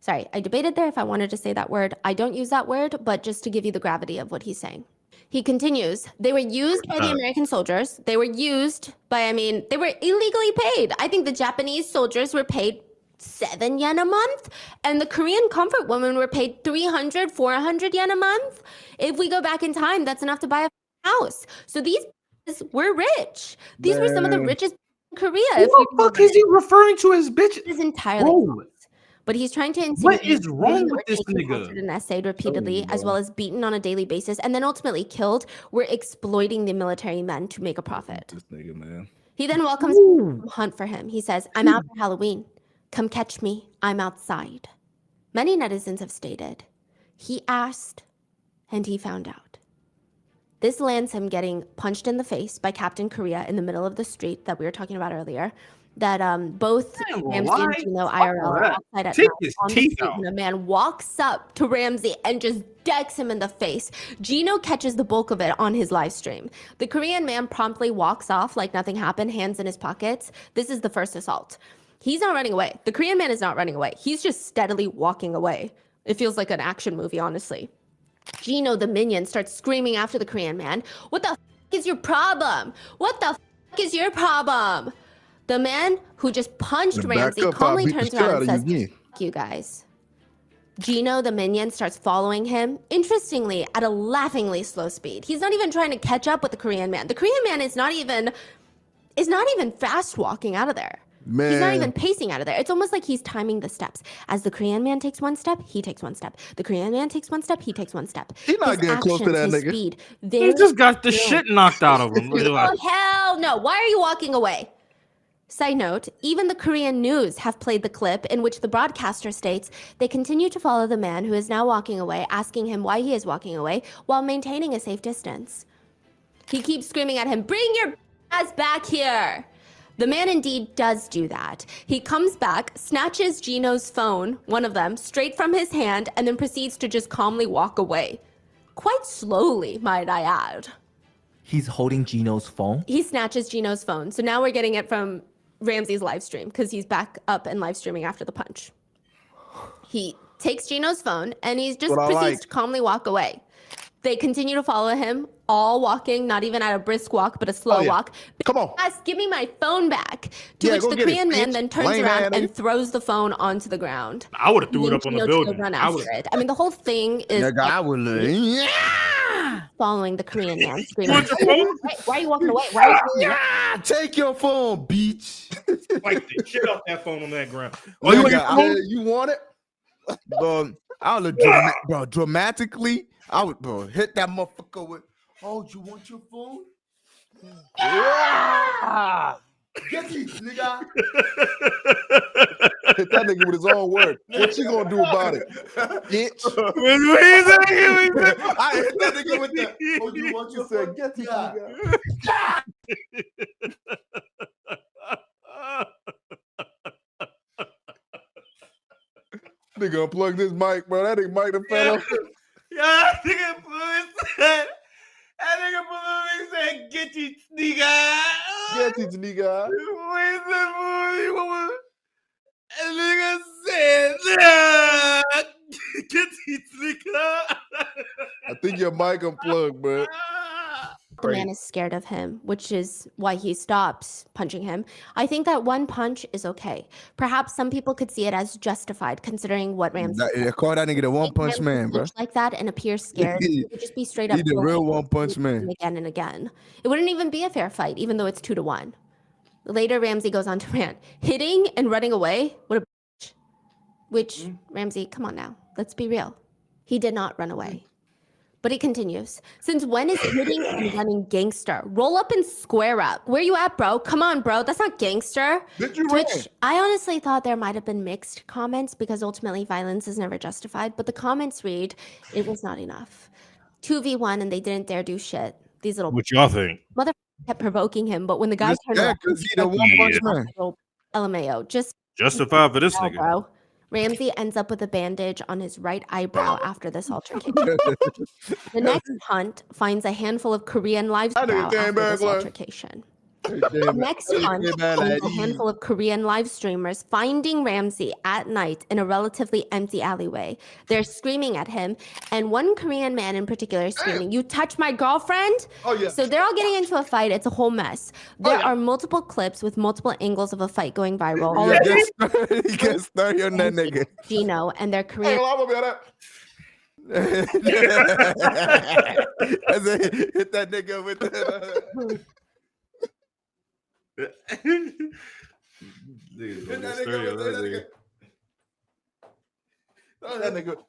Sorry, I debated there if I wanted to say that word. I don't use that word, but just to give you the gravity of what he's saying. He continues, they were used by the American soldiers. They were used by, they were illegally paid. I think the Japanese soldiers were paid 7 yen a month, and the Korean comfort women were paid 300, 400 yen a month. If we go back in time, that's enough to buy a house. So these were rich. These were some of the richest in Korea. Who the fuck is he referring to as bitches? This is entirely false. But he's trying to insinuate what is wrong with this nigga? And essayed repeatedly, as well as beaten on a daily basis, and then ultimately killed, were exploiting the military men to make a profit. This nigga, man. He then welcomes to hunt for him. He says, "I'm out for Halloween. Come catch me. I'm outside." Many netizens have stated, he asked and he found out. This lands him getting punched in the face by Captain Korea in the middle of the street that we were talking about earlier. That both Ramsey and Gino IRL are outside at night on the street, and a man walks up to Ramsey and just decks him in the face. Gino catches the bulk of it on his live stream. The Korean man promptly walks off like nothing happened, hands in his pockets. This is the first assault. He's not running away. The Korean man is not running away. He's just steadily walking away. It feels like an action movie, honestly. Gino, the minion, starts screaming after the Korean man. "What the f*** is your problem? What the f*** is your problem?" The man who just punched Ramsey calmly turns around and says, "Fuck you guys." Gino, the minion, starts following him, interestingly, at a laughingly slow speed. He's not even trying to catch up with the Korean man. The Korean man is not even fast walking out of there. Man. He's not even pacing out of there. It's almost like he's timing the steps. As the Korean man takes one step, he takes one step. The Korean man takes one step, he takes one step. He's not getting close to that nigga. Speed, he just got the shit knocked out of him. Oh, hell no. Why are you walking away? Side note, even the Korean news have played the clip in which the broadcaster states they continue to follow the man who is now walking away, asking him why he is walking away while maintaining a safe distance. He keeps screaming at him, "Bring your ass back here." The man indeed does do that. He comes back, snatches Gino's phone, one of them, straight from his hand, and then proceeds to just calmly walk away. Quite slowly, might I add. He's holding Gino's phone? He snatches Gino's phone. So now we're getting it from Ramsey's live stream because he's back up and live streaming after the punch. He takes Gino's phone and he just proceeds to calmly walk away. They continue to follow him, all walking, not even at a brisk walk, but a slow walk. Come on. Give me my phone back. To which the Korean man then turns around and throws the phone onto the ground. I would have threw it up on the building. Run after it. The whole thing is following the Korean man, screaming, "Why are you walking away? Why are you take your phone, bitch." Like the shit off that phone on that ground. Oh, you want it? Bro, I would dramatically. I would, hit that motherfucker with, "Oh, you want your phone? Yeah! Get it, nigga." Hit that nigga with his own word. What you gonna do about it, bitch? I hit that nigga with the, "Oh, you want your phone? Get it, nigga." Nigga unplug this mic, bro. That nigga mic done fell off. Yeah, that nigga said, "Get it, nigga. Get it, nigga." And nigga said, "Get it, nigga." I think your mic unplugged, bro. The man is scared of him, which is why he stops punching him. I think that one punch is okay. Perhaps some people could see it as justified, considering what Ramsey They call that nigga the One Punch Man, bro. Like that and appear scared. He would just be straight up. He's the real One Punch Man. Again and again. It wouldn't even be a fair fight, even though it's 2-1. Later, Ramsey goes on to rant. Hitting and running away? What a bitch. Which, Ramsey, come on now. Let's be real. He did not run away. But he continues. Since when is hitting and running gangster? Roll up and square up. Where you at, bro? Come on, bro. That's not gangster. Which I honestly thought there might have been mixed comments because ultimately violence is never justified. But the comments read, it was not enough. 2v1 and they didn't dare do shit. These little... What y'all think? Mother kept provoking him, but when the guy turned around... because he's the One Punch Man. LMAO. Just... Justified for this nigga. Bro. Ramsey ends up with a bandage on his right eyebrow after this altercation. The next hunt finds a handful of Korean lives after this altercation. Next month, a handful of Korean live streamers finding Ramsey at night in a relatively empty alleyway. They're screaming at him, and one Korean man in particular is screaming, "You touch my girlfriend?" Oh, yeah. So they're all getting into a fight. It's a whole mess. There are multiple clips with multiple angles of a fight going viral. All of He gets 30 on that nigga. Gino and their Korean. Hit that nigga with the. Hit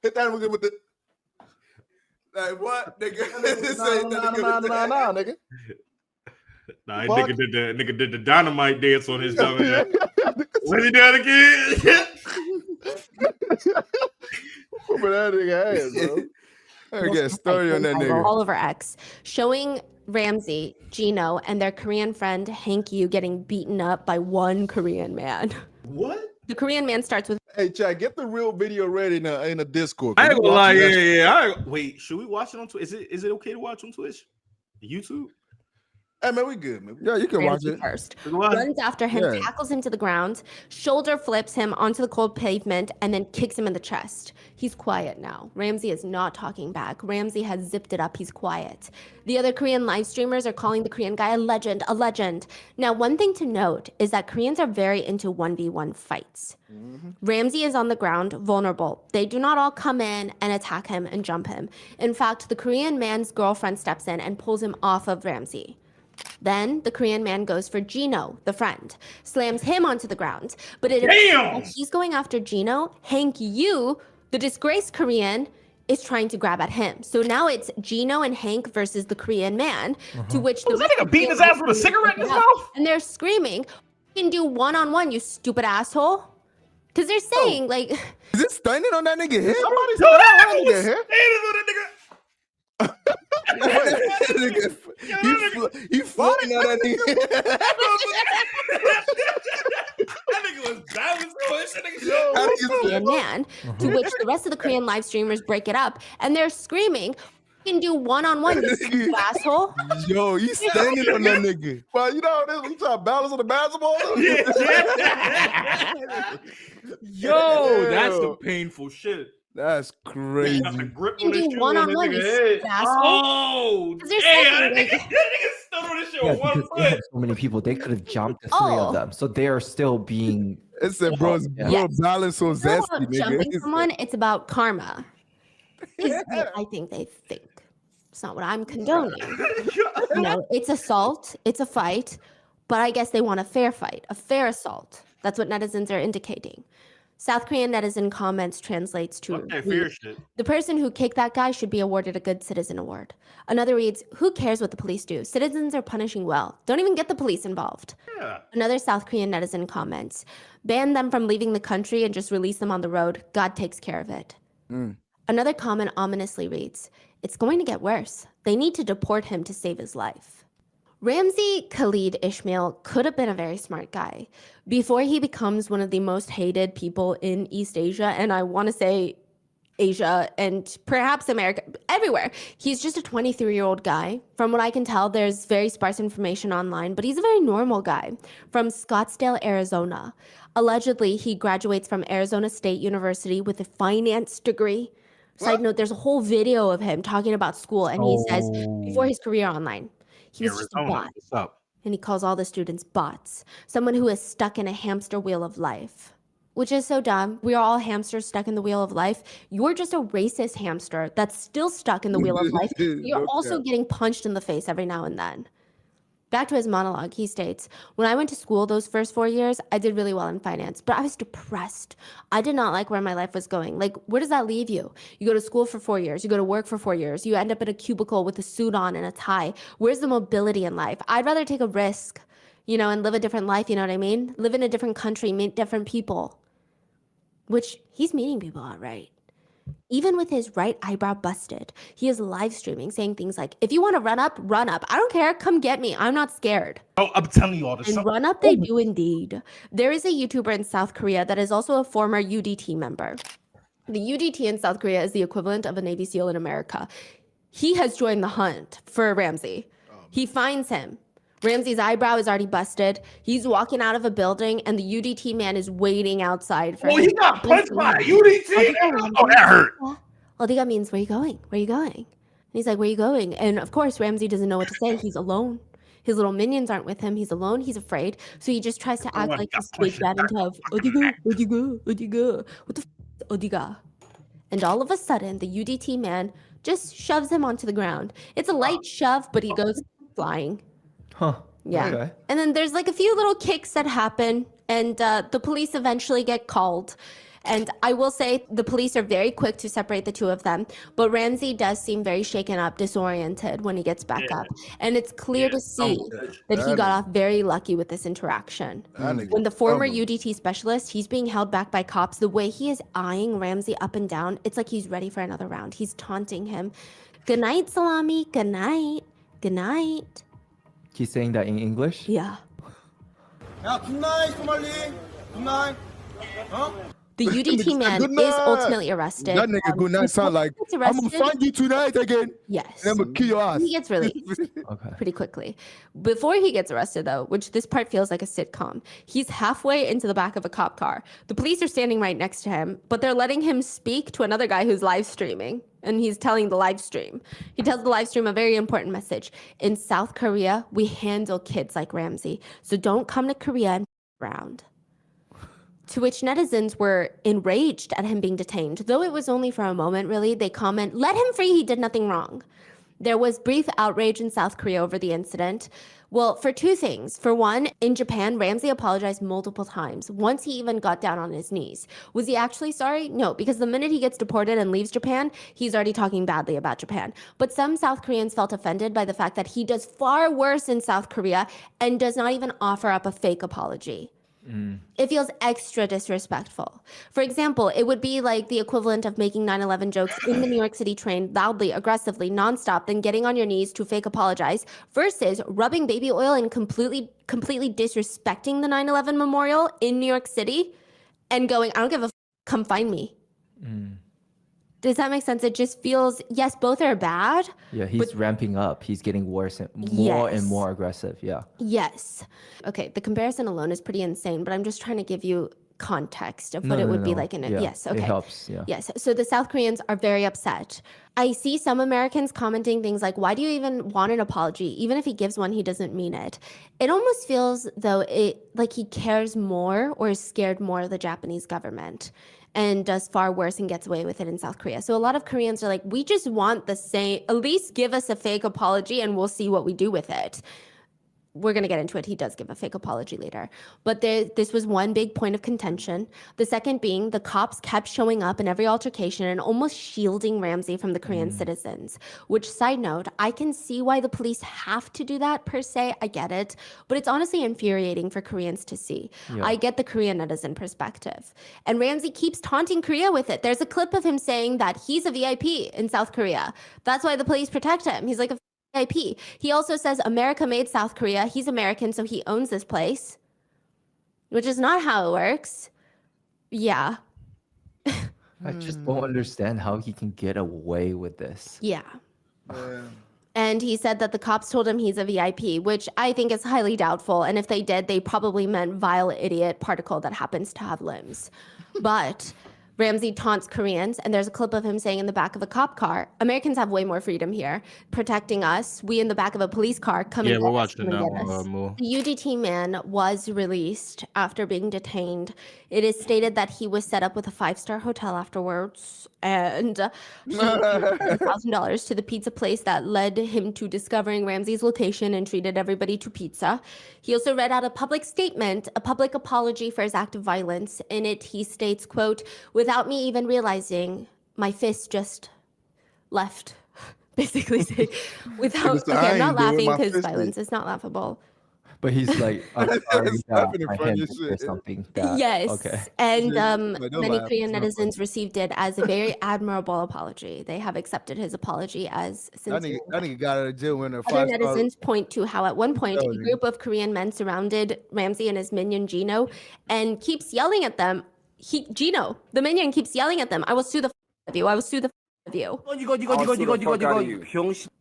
Hit that nigga with the. Like what, nigga? Nah, nigga. Nah, nigga did the dynamite dance on his dumb ass. Let me down again. Whooping that nigga ass, bro. I get a story on that nigga. All over X, showing Ramsey, Gino, and their Korean friend Hank Yu getting beaten up by one Korean man. What? The Korean man starts with, "Hey, Chad, get the real video ready in a Discord." I ain't gonna lie, yeah. Wait, should we watch it on Twitch? Is it okay to watch on Twitch? YouTube? Hey, man, we good, man. Yeah, you can watch it. First, runs after him, tackles him to the ground, shoulder flips him onto the cold pavement, and then kicks him in the chest. He's quiet now. Ramsey is not talking back. Ramsey has zipped it up. He's quiet. The other Korean live streamers are calling the Korean guy a legend, a legend. Now, one thing to note is that Koreans are very into 1v1 fights. Ramsey is on the ground, vulnerable. They do not all come in and attack him and jump him. In fact, the Korean man's girlfriend steps in and pulls him off of Ramsey. Then the Korean man goes for Gino, the friend, slams him onto the ground. But while he's going after Gino, Hank Yu, the disgraced Korean, is trying to grab at him. So now it's Gino and Hank versus the Korean man, to which the nigga beating his ass with a cigarette in his mouth? And they're screaming, "You can do one-on-one, you stupid asshole." Because they're saying, like... Is it standing on that nigga head? Somebody said that nigga head. Standing on that nigga. He floating on that nigga. That nigga was balanced. Korean man, to which the rest of the Korean live streamers break it up, and they're screaming, "You can do one-on-one, you stupid asshole." Yo, he's standing on that nigga. Well, you know this. We trying to balance on the basketball. Yo, that's the painful shit. That's crazy. Grip You on can do one-on-one, you stupid asshole. Oh, They're saying, like, that nigga stood on this shit with one because they foot. have so many people, they could have jumped the three of them. So they are still being. It's a bro balance on it's not zesty, about nigga. jumping someone, it's about karma. Is what I think they think. It's not what I'm condoning. You know, it's assault, it's a fight, but I guess they want a fair fight, a fair assault. That's what netizens are indicating. South Korean netizen comments translates to, "The person who kicked that guy should be awarded a Good Citizen Award." Another reads, "Who cares what the police do? Citizens are punishing well. Don't even get the police involved." Yeah. Another South Korean netizen comments, "Ban them from leaving the country and just release them on the road. God takes care of it." Another comment ominously reads, "It's going to get worse. They need to deport him to save his life." Ramsey Khalid Ismail could have been a very smart guy. Before he becomes one of the most hated people in East Asia, and I want to say Asia and perhaps America, everywhere. He's just a 23-year-old guy. From what I can tell, there's very sparse information online, but he's a very normal guy from Scottsdale, Arizona. Allegedly, he graduates from Arizona State University with a finance degree. Side note, there's a whole video of him talking about school, and he says, before his career online, he was just a bot. What's up? And he calls all the students bots. Someone who is stuck in a hamster wheel of life. Which is so dumb. We are all hamsters stuck in the wheel of life. You're just a racist hamster that's still stuck in the wheel of life. You're also getting punched in the face every now and then. Back to his monologue, he states, "When I went to school those first 4 years, I did really well in finance, but I was depressed. I did not like where my life was going. Like, where does that leave you? You go to school for 4 years, you go to work for 4 years, you end up in a cubicle with a suit on and a tie. Where's the mobility in life? I'd rather take a risk, you know, and live a different life, you know what I mean? Live in a different country, meet different people." Which he's meeting people all right. Even with his right eyebrow busted, he is live streaming saying things like, "If you want to run up, run up. I don't care. Come get me. I'm not scared." Oh, I'm telling you all this. And run up they do indeed. There is a YouTuber in South Korea that is also a former UDT member. The UDT in South Korea is the equivalent of a Navy SEAL in America. He has joined the hunt for Ramsey. He finds him. Ramsey's eyebrow is already busted. He's walking out of a building, and the UDT man is waiting outside for him. He got punched by a UDT? Oh, that hurt. Odiga means, where are you going? Where are you going? And he's like, where are you going? And of course, Ramsey doesn't know what to say. He's alone. His little minions aren't with him. He's alone. He's afraid. So he just tries to act like this big bad and tough. Odiga, Odiga, Odiga. What the f*** Odiga? And all of a sudden, the UDT man just shoves him onto the ground. It's a light shove, but he goes flying. Huh. Yeah. Okay. And then there's like a few little kicks that happen, and the police eventually get called. And I will say the police are very quick to separate the two of them, but Ramsey does seem very shaken up, disoriented when he gets back up. And it's clear to see that he got off very lucky with this interaction. When the former UDT specialist, he's being held back by cops, the way he is eyeing Ramsey up and down, it's like he's ready for another round. He's taunting him. Good night, Salami. Good night. Good night. He's saying that in English? Yeah. Yeah, good night, Somali. Good night. Huh? The UDT man is ultimately arrested. That nigga good night sound like, I'm gonna find you tonight again. Yes. And I'm gonna kill your ass. He gets released pretty quickly. Before he gets arrested, though, which this part feels like a sitcom, he's halfway into the back of a cop car. The police are standing right next to him, but they're letting him speak to another guy who's live streaming. And he's telling the live stream. He tells the live stream a very important message. In South Korea, we handle kids like Ramsey. So don't come to Korea and around. To which netizens were enraged at him being detained. Though it was only for a moment, really, they comment, let him free, he did nothing wrong. There was brief outrage in South Korea over the incident. Well, for two things. For one, in Japan, Ramsey apologized multiple times. Once he even got down on his knees. Was he actually sorry? No, because the minute he gets deported and leaves Japan, he's already talking badly about Japan. But some South Koreans felt offended by the fact that he does far worse in South Korea and does not even offer up a fake apology. It feels extra disrespectful. For example, it would be like the equivalent of making 9/11 jokes in the New York City train loudly, aggressively, nonstop, then getting on your knees to fake apologize, versus rubbing baby oil and completely disrespecting the 9/11 memorial in New York City and going, I don't give a f, come find me. Does that make sense? It just feels, yes, both are bad. Yeah, he's ramping up. He's getting worse and more aggressive. Yeah. Yes. Okay, the comparison alone is pretty insane, but I'm just trying to give you context of what it would be like in it. Yeah, yes, okay. It helps, yeah. Yes, so the South Koreans are very upset. I see some Americans commenting things like, why do you even want an apology? Even if he gives one, he doesn't mean it. It almost feels though like he cares more or is scared more of the Japanese government and does far worse and gets away with it in South Korea. So a lot of Koreans are like, we just want the same, at least give us a fake apology and we'll see what we do with it. We're going to get into it. He does give a fake apology later. But this was one big point of contention. The second being the cops kept showing up in every altercation and almost shielding Ramsey from the Korean citizens. Which, side note, I can see why the police have to do that per se. I get it. But it's honestly infuriating for Koreans to see. Yeah. I get the Korean netizen perspective. And Ramsey keeps taunting Korea with it. There's a clip of him saying that he's a VIP in South Korea. That's why the police protect him. He's like a VIP. He also says America made South Korea. He's American, so he owns this place, which is not how it works. Yeah. I just don't understand how he can get away with this. Yeah. And he said that the cops told him he's a VIP, which I think is highly doubtful. And if they did, they probably meant vile idiot particle that happens to have limbs. But Ramsey taunts Koreans, and there's a clip of him saying in the back of a cop car, Americans have way more freedom here, protecting us. We in the back of a police car coming. Yeah, we're watching that one more. The UDT man was released after being detained. It is stated that he was set up with a 5-star hotel afterwards, and he paid $1,000 to the pizza place that led him to discovering Ramsey's location and treated everybody to pizza. He also read out a public statement, a public apology for his act of violence. In it, he states, quote, without me even realizing, my fist just left. Basically saying, without, okay, I'm not laughing because violence is not laughable. But he's like, I'm sorry that I handled or something. Yes. Okay. And many Korean netizens received it as a very admirable apology. They have accepted his apology as sincere. That nigga got out of jail when Other netizens point to how at one point a group of Korean men surrounded Ramsey and his minion Gino and keeps yelling at them. Gino, the minion, keeps yelling at them. I will sue the of you. I will sue the of you.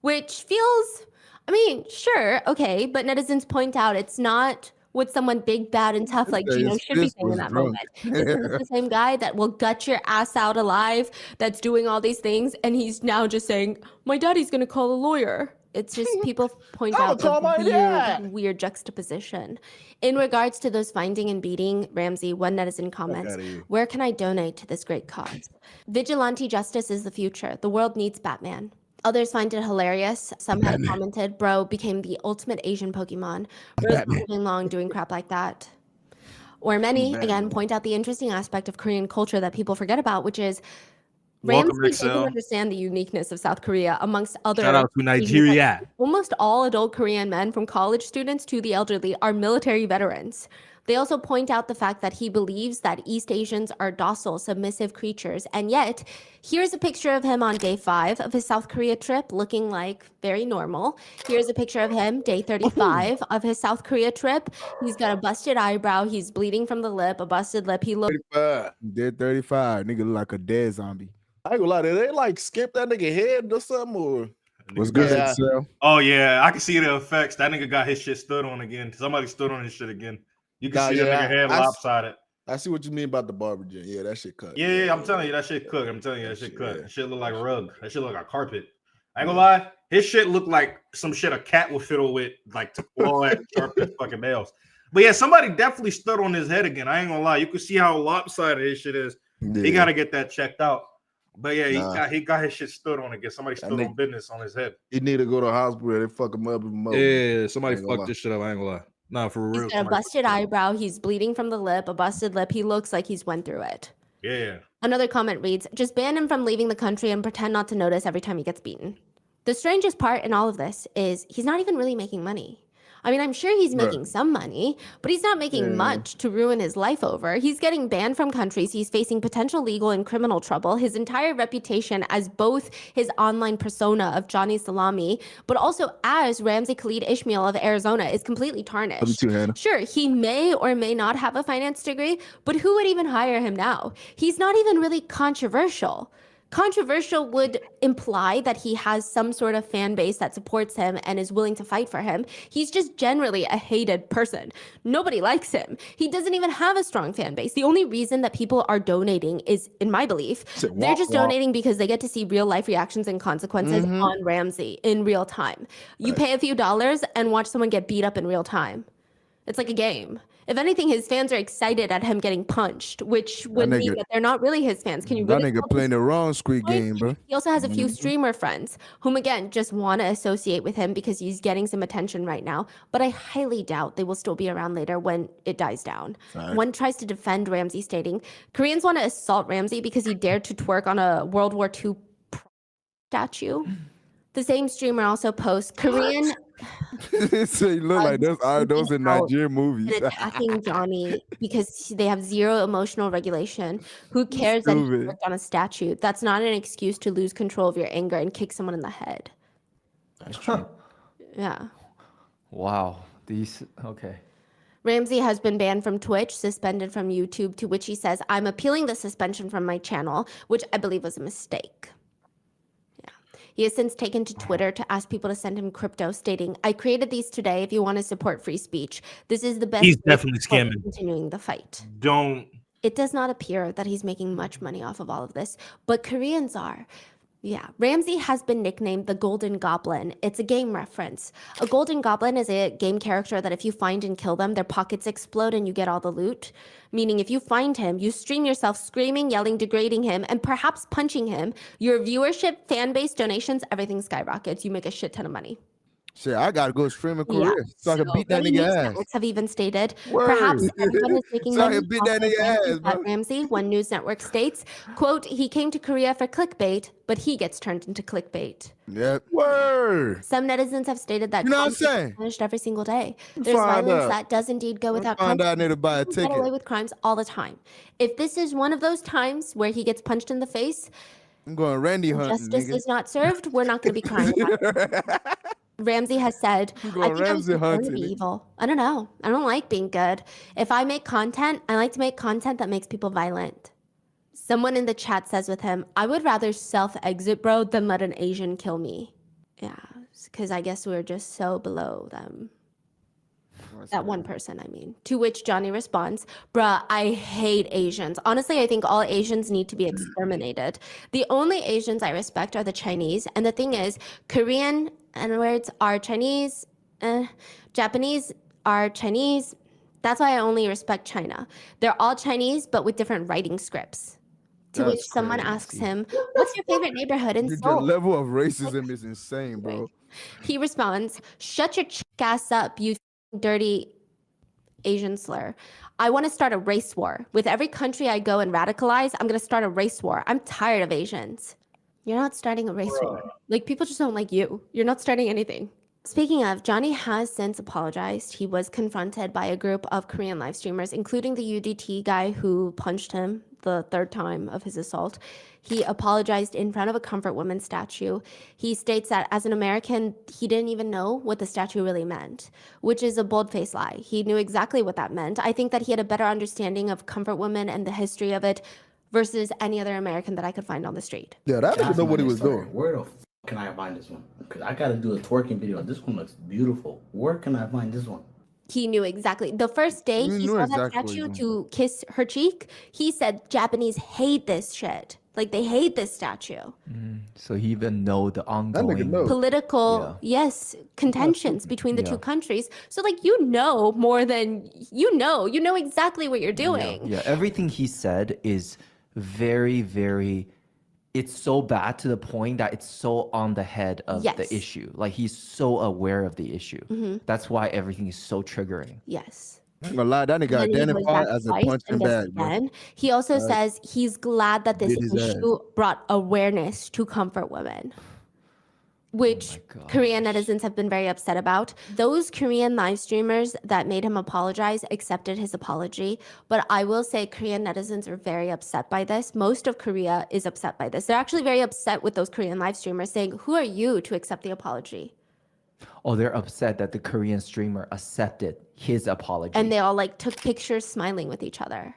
Which feels I mean, sure, okay, but netizens point out it's not what someone big, bad, and tough like Gino should be saying in that moment. This is the same guy that will gut your ass out alive, that's doing all these things, and he's now just saying, my daddy's gonna call a lawyer. It's just people point out the weird juxtaposition. In regards to those finding and beating Ramsey, one netizen comments, where can I donate to this great cause? Vigilante justice is the future. The world needs Batman. Others find it hilarious. Some have commented, bro became the ultimate Asian Pokemon. Bro's not living long doing crap like that. Or many, again, point out the interesting aspect of Korean culture that people forget about, which is Ramsey doesn't understand the uniqueness of South Korea amongst other. Shout out to Nigeria. Almost all adult Korean men, from college students to the elderly, are military veterans. They also point out the fact that he believes that East Asians are docile, submissive creatures. And yet, here's a picture of him on day 5 of his South Korea trip, looking like very normal. Here's a picture of him, day 35 of his South Korea trip. He's got a busted eyebrow. He's bleeding from the lip, a busted lip. He looks... Dead 35. Nigga look like a dead zombie. I ain't gonna lie, they like skip that nigga head or something, or... What's good, Excel? Oh, yeah, I can see the effects. That nigga got his shit stood on again. Somebody stood on his shit again. You can see that nigga head lopsided. I see what you mean about the barber gen. Yeah, that shit cut. Yeah, I'm telling you, that shit cooked. I'm telling you, that shit cut. That shit look like a rug. That shit look like a carpet. I ain't gonna lie. His shit looked like some shit a cat would fiddle with, like to claw at sharpen fucking nails. But yeah, somebody definitely stood on his head again. I ain't gonna lie. You can see how lopsided his shit is. Yeah. He gotta get that checked out. But yeah, he got his shit stood on again. Somebody stood on business on his head. He need to go to the hospital. They fuck him up even more. Yeah, somebody fucked this shit up. I ain't gonna lie. Nah, for real. He's got a busted eyebrow. He's bleeding from the lip, a busted lip. He looks like he's went through it. Yeah. Another comment reads, just ban him from leaving the country and pretend not to notice every time he gets beaten. The strangest part in all of this is he's not even really making money. I mean, I'm sure he's making some money, but he's not making much to ruin his life over. He's getting banned from countries. He's facing potential legal and criminal trouble. His entire reputation as both his online persona of Johnny Salami, but also as Ramsey Khalid Ishmael of Arizona is completely tarnished. Sure, he may or may not have a finance degree, but who would even hire him now? He's not even really controversial. Controversial would imply that he has some sort of fan base that supports him and is willing to fight for him. He's just generally a hated person. Nobody likes him. He doesn't even have a strong fan base. The only reason that people are donating is, in my belief, they're just donating because they get to see real life reactions and consequences on Ramsey in real time. You pay a few dollars and watch someone get beat up in real time. It's like a game. If anything, his fans are excited at him getting punched, which would mean that they're not really his fans. Can you really? That nigga playing the wrong Squid Game, bro. He also has a few streamer friends whom, again, just want to associate with him because he's getting some attention right now. But I highly doubt they will still be around later when it dies down. One tries to defend Ramsey, stating, Koreans want to assault Ramsey because he dared to twerk on a World War II statue. The same streamer also posts Korean... So you look like those in Nigerian movies. And attacking Johnny because they have zero emotional regulation. Who cares that he worked on a statue? That's not an excuse to lose control of your anger and kick someone in the head. That's true. Yeah. Wow. Okay. Ramsey has been banned from Twitch, suspended from YouTube, to which he says, I'm appealing the suspension from my channel, which I believe was a mistake. He has since taken to Twitter to ask people to send him crypto, stating, I created these today if you want to support free speech. This is the best. He's definitely scamming. Continuing the fight. Don't. It does not appear that he's making much money off of all of this, but Koreans are. Yeah, Ramsey has been nicknamed the Golden Goblin. It's a game reference. A Golden Goblin is a game character that if you find and kill them, their pockets explode and you get all the loot. Meaning if you find him, you stream yourself screaming, yelling, degrading him, and perhaps punching him. Your viewership, fan base, donations, everything skyrockets. You make a shit ton of money. Shit, I gotta go stream in Korea so I can beat that nigga ass. Networks have even stated, perhaps everyone is making so I can beat that nigga ass, bro. Ramsey, one news network states, quote, he came to Korea for clickbait, but he gets turned into clickbait. Yep. Word. Some netizens have stated that you know what I'm saying? Punished every single day. There's violence that does indeed go without find out I need to buy a ticket. Get away with crimes all the time. If this is one of those times where he gets punched in the face, I'm going Randy hunting. Justice is not served. We're not going to be crying about it. Ramsey has said, I think I'm going to be evil. I don't know. I don't like being good. If I make content, I like to make content that makes people violent. Someone in the chat says with him, I would rather self-exit, bro, than let an Asian kill me. Yeah. because I guess we're just so below them. That one person, I mean. To which Johnny responds, bruh, I hate Asians. Honestly, I think all Asians need to be exterminated. The only Asians I respect are the Chinese. And the thing is, Korean N-words are Chinese, Japanese are Chinese. That's why I only respect China. They're all Chinese, but with different writing scripts. To which someone asks him, what's your favorite neighborhood in The Seoul? level of racism is insane, bro. He responds, shut your ass up, you dirty Asian slur. I want to start a race war. With every country I go and radicalize, I'm going to start a race war. I'm tired of Asians. You're not starting a race war. Like, people just don't like you. You're not starting anything. Speaking of, Johnny has since apologized. He was confronted by a group of Korean live streamers, including the UDT guy who punched him the third time of his assault. He apologized in front of a Comfort Woman statue. He states that as an American, he didn't even know what the statue really meant, which is a bold-faced lie. He knew exactly what that meant. I think that he had a better understanding of Comfort Woman and the history of it versus any other American that I could find on the street. Yeah, that nigga know what he was doing. Where the can I find this one? Because I got to do a twerking video. This one looks beautiful. Where can I find this one? He knew exactly. The first day he saw that statue to kiss her cheek, he said Japanese hate this shit. Like, they hate this statue. So he even know the ongoing political, contentions between the two countries. So, like, you know more than you know exactly what you're doing. Yeah, everything he said is very, very, it's so bad to the point that it's so on the head of the issue. Like, he's so aware of the issue. That's why everything is so triggering. Yes. I'm gonna lie, that nigga identified as a punching bag. He also says he's glad that this issue brought awareness to Comfort Women, which Korean netizens have been very upset about. Those Korean live streamers that made him apologize accepted his apology, but I will say Korean netizens are very upset by this. Most of Korea is upset by this. They're actually very upset with those Korean live streamers saying, who are you to accept the apology? Oh, they're upset that the Korean streamer accepted his apology. And they all like took pictures smiling with each other.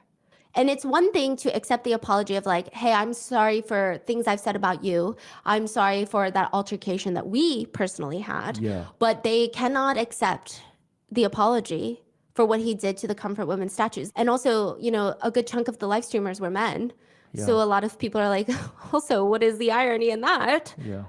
And it's one thing to accept the apology of like, hey, I'm sorry for things I've said about you. I'm sorry for that altercation that we personally had. Yeah. But they cannot accept the apology for what he did to the Comfort Women statues. And also, you know, a good chunk of the live streamers were men. Yeah. So a lot of people are like, also, what is the irony in that? Yeah.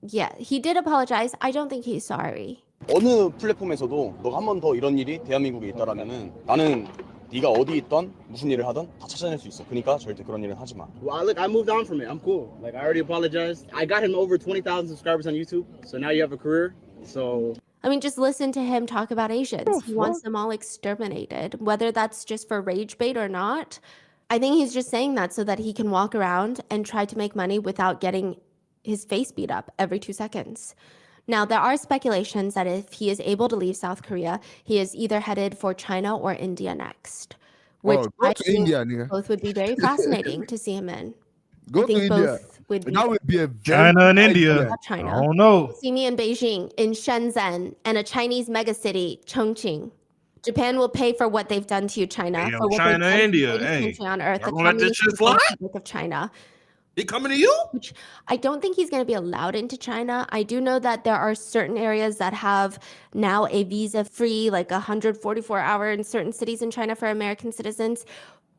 Yeah, he did apologize. I don't think he's sorry. 어느 플랫폼에서도 너가 한 번 더 이런 일이 대한민국에 있다라면은 나는 네가 어디 있던 무슨 일을 하던 다 찾아낼 수 있어. 그러니까 절대 그런 일은 하지 마. Well, look, I moved on from it. I'm cool. Like, I already apologized. I got him over 20,000 subscribers on YouTube. So now you have a career. So I mean, just listen to him talk about Asians. He wants them all exterminated, whether that's just for rage bait or not. I think he's just saying that so that he can walk around and try to make money without getting his face beat up every 2 seconds. Now, there are speculations that if he is able to leave South Korea, he is either headed for China or India next, which I think India, both would be very fascinating to see him in. Go I think to India. both would be. That would be a China and India. China. I don't know. See me in Beijing, in Shenzhen, and a Chinese megacity, Chongqing. Japan will pay for what they've done to you, China. Hey, for what China, they've done India. to the Hey, country on earth, the y'all gonna let this Communist shit fly? Republic of China. He coming to you? Which I don't think he's going to be allowed into China. I do know that there are certain areas that have now a visa-free, like 144-hour in certain cities in China for American citizens.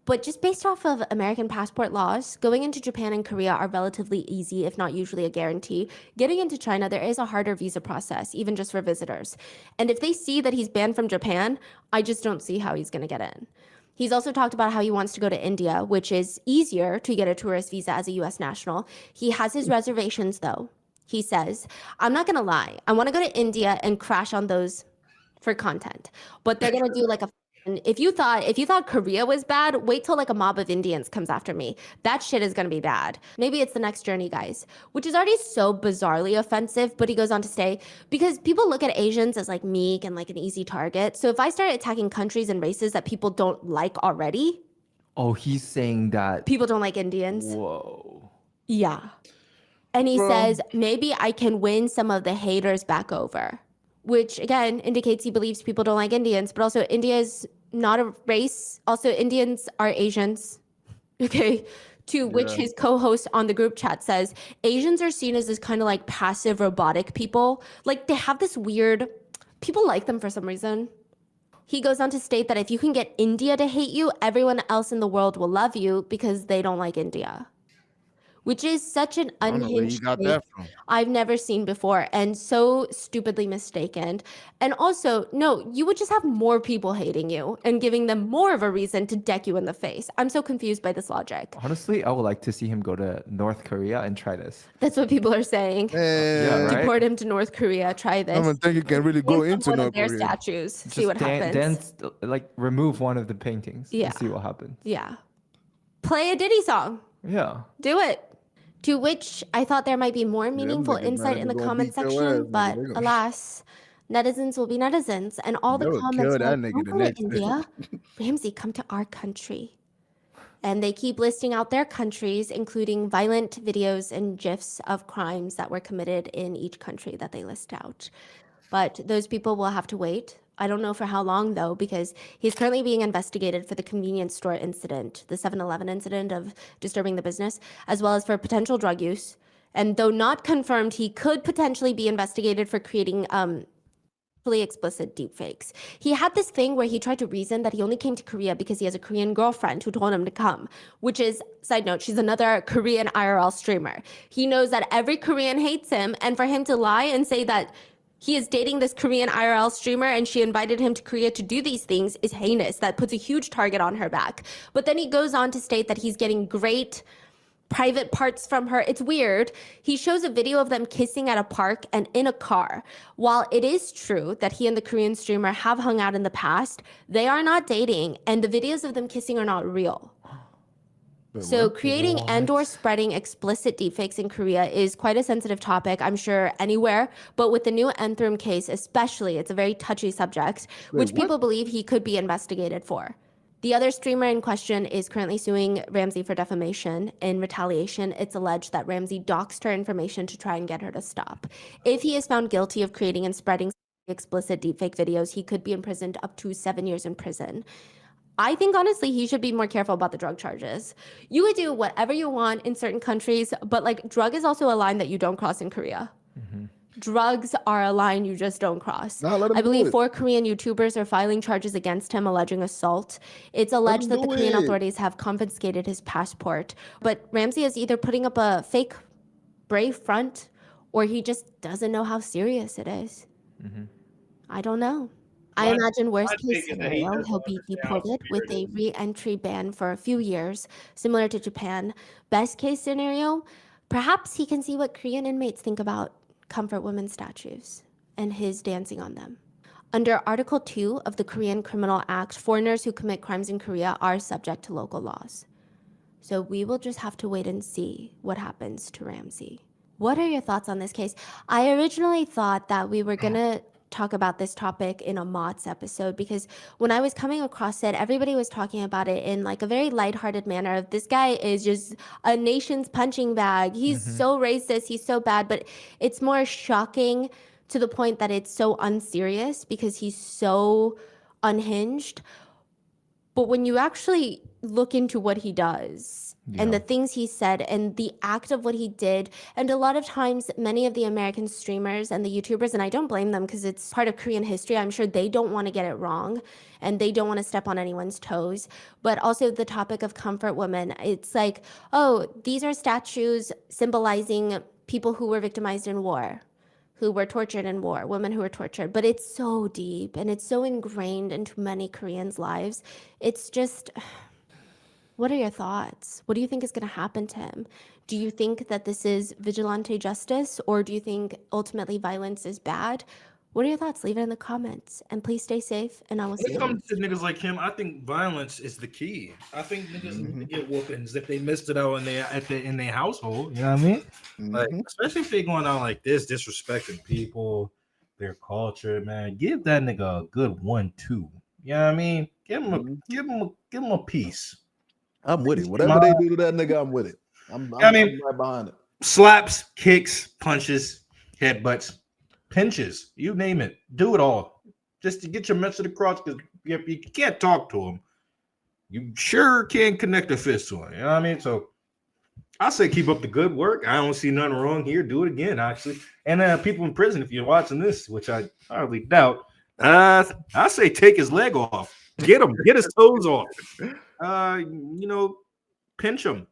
But just based off of American passport laws, going into Japan and Korea are relatively easy, if not usually a guarantee. Getting into China, there is a harder visa process, even just for visitors. And if they see that he's banned from Japan, I just don't see how he's going to get in. He's also talked about how he wants to go to India, which is easier to get a tourist visa as a U.S. national. He has his reservations, though. He says, I'm not going to lie. I want to go to India and crash on those for content. But they're going to do like a... If you thought Korea was bad, wait till like a mob of Indians comes after me. That shit is going to be bad. Maybe it's the next journey, guys, which is already so bizarrely offensive. But he goes on to say, because people look at Asians as like meek and like an easy target. So if I start attacking countries and races that people don't like already. Oh, he's saying that people don't like Indians. Whoa. Yeah. And he says, maybe I can win some of the haters back over, which again indicates he believes people don't like Indians, but also India is not a race. Also, Indians are Asians. Okay. To which his co-host on the group chat says, Asians are seen as this kind of like passive robotic people. Like they have this weird, people like them for some reason. He goes on to state that if you can get India to hate you, everyone else in the world will love you because they don't like India. Which is such an I don't know where you unhinged got take that from. I've never seen before and so stupidly mistaken. And also, no, you would just have more people hating you and giving them more of a reason to deck you in the face. I'm so confused by this logic. Honestly, I would like to see him go to North Korea and try this. That's what people are saying. Yeah, right? Deport him to North Korea, try I this. don't think you can really go Dance on into one of North their Korea. statues, see Just what happens. dance, like remove one of the paintings Yeah. and see what happens. Yeah. Play a Diddy song. Yeah. Do it. To which I thought there might be more meaningful niggas insight not in the even gonna comment beat your section, ass, nigga. but They gonna- alas, netizens will be netizens. And all the They would comments kill are that like, nigga don't the go to next day. India. Ramsey, come to our country. And they keep listing out their countries, including violent videos and GIFs of crimes that were committed in each country that they list out. But those people will have to wait. I don't know for how long, though, because he's currently being investigated for the convenience store incident, the 7-Eleven incident of disturbing the business, as well as for potential drug use. And though not confirmed, he could potentially be investigated for creating fully explicit deepfakes. He had this thing where he tried to reason that he only came to Korea because he has a Korean girlfriend who told him to come, which is, side note, she's another Korean IRL streamer. He knows that every Korean hates him, and for him to lie and say that he is dating this Korean IRL streamer and she invited him to Korea to do these things is heinous. That puts a huge target on her back. But then he goes on to state that he's getting great private parts from her. It's weird. He shows a video of them kissing at a park and in a car. While it is true that he and the Korean streamer have hung out in the past, they are not dating, and the videos of them kissing are not real. So creating and or spreading explicit deepfakes in Korea is quite a sensitive topic, I'm sure, anywhere. But with the new Enthrum case especially, it's a very touchy subject, which people believe he could be investigated for. The other streamer in question is currently suing Ramsey for defamation. In retaliation, it's alleged that Ramsey doxed her information to try and get her to stop. If he is found guilty of creating and spreading explicit deepfake videos, he could be imprisoned up to 7 years in prison. I think, honestly, he should be more careful about the drug charges. You would do whatever you want in certain countries, but, like, drug is also a line that you don't cross in Korea. Mm-hmm. Drugs are a line you just don't cross. I believe 4 Korean YouTubers are filing charges against him alleging assault. It's alleged that the Korean authorities have confiscated his passport. But Ramsey is either putting up a fake brave front or he just doesn't know how serious it is. Mm-hmm. I don't know. I imagine worst case scenario, he'll be deported with a re-entry ban for a few years, similar to Japan. Best case scenario, perhaps he can see what Korean inmates think about comfort women statues and his dancing on them. Under Article 2 of the Korean Criminal Act, foreigners who commit crimes in Korea are subject to local laws. So we will just have to wait and see what happens to Ramsey. What are your thoughts on this case? I originally thought that we were gonna talk about this topic in a Mott's episode because when I was coming across it, everybody was talking about it in like a very lighthearted manner of this guy is just a nation's punching bag. He's so racist, he's so bad, but it's more shocking to the point that it's so unserious because he's so unhinged. But when you actually look into what he does and the things he said and the act of what he did, and a lot of times many of the American streamers and the YouTubers, and I don't blame them because it's part of Korean history, I'm sure they don't want to get it wrong and they don't want to step on anyone's toes. But also the topic of comfort women, it's like, oh, these are statues symbolizing people who were victimized in war, who were tortured in war, women who were tortured. But it's so deep and it's so ingrained into many Koreans' lives. It's just, what are your thoughts? What do you think is going to happen to him? Do you think that this is vigilante justice, or do you think ultimately violence is bad? What are your thoughts? Leave it in the comments. And please stay safe, and I will see you. When it comes to niggas like him, I think violence is the key. I think niggas need to get whoopings if they missed it out in their household. You know what I mean? Like, especially if they going out like this, disrespecting people, their culture, man. Give that nigga a good 1-2. You know what I mean? Give him a piece. I'm with it. Whatever they do to that nigga, I'm with it. I'm right behind it. Slaps, kicks, punches, headbutts, pinches, you name it. Do it all. Just to get your message across, because if you can't talk to him, you sure can't connect a fist to him. You know what I mean? So I say keep up the good work. I don't see nothing wrong here. Do it again, actually. And people in prison, if you're watching this, which I hardly doubt, I say take his leg off. Get him. Get his toes off. Pinch him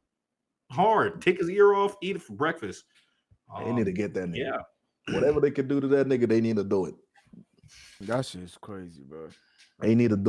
hard. Take his ear off. Eat it for breakfast. They need to get that nigga. Yeah. Whatever they can do to that nigga, they need to do it. That shit's crazy, bro. They need to do it.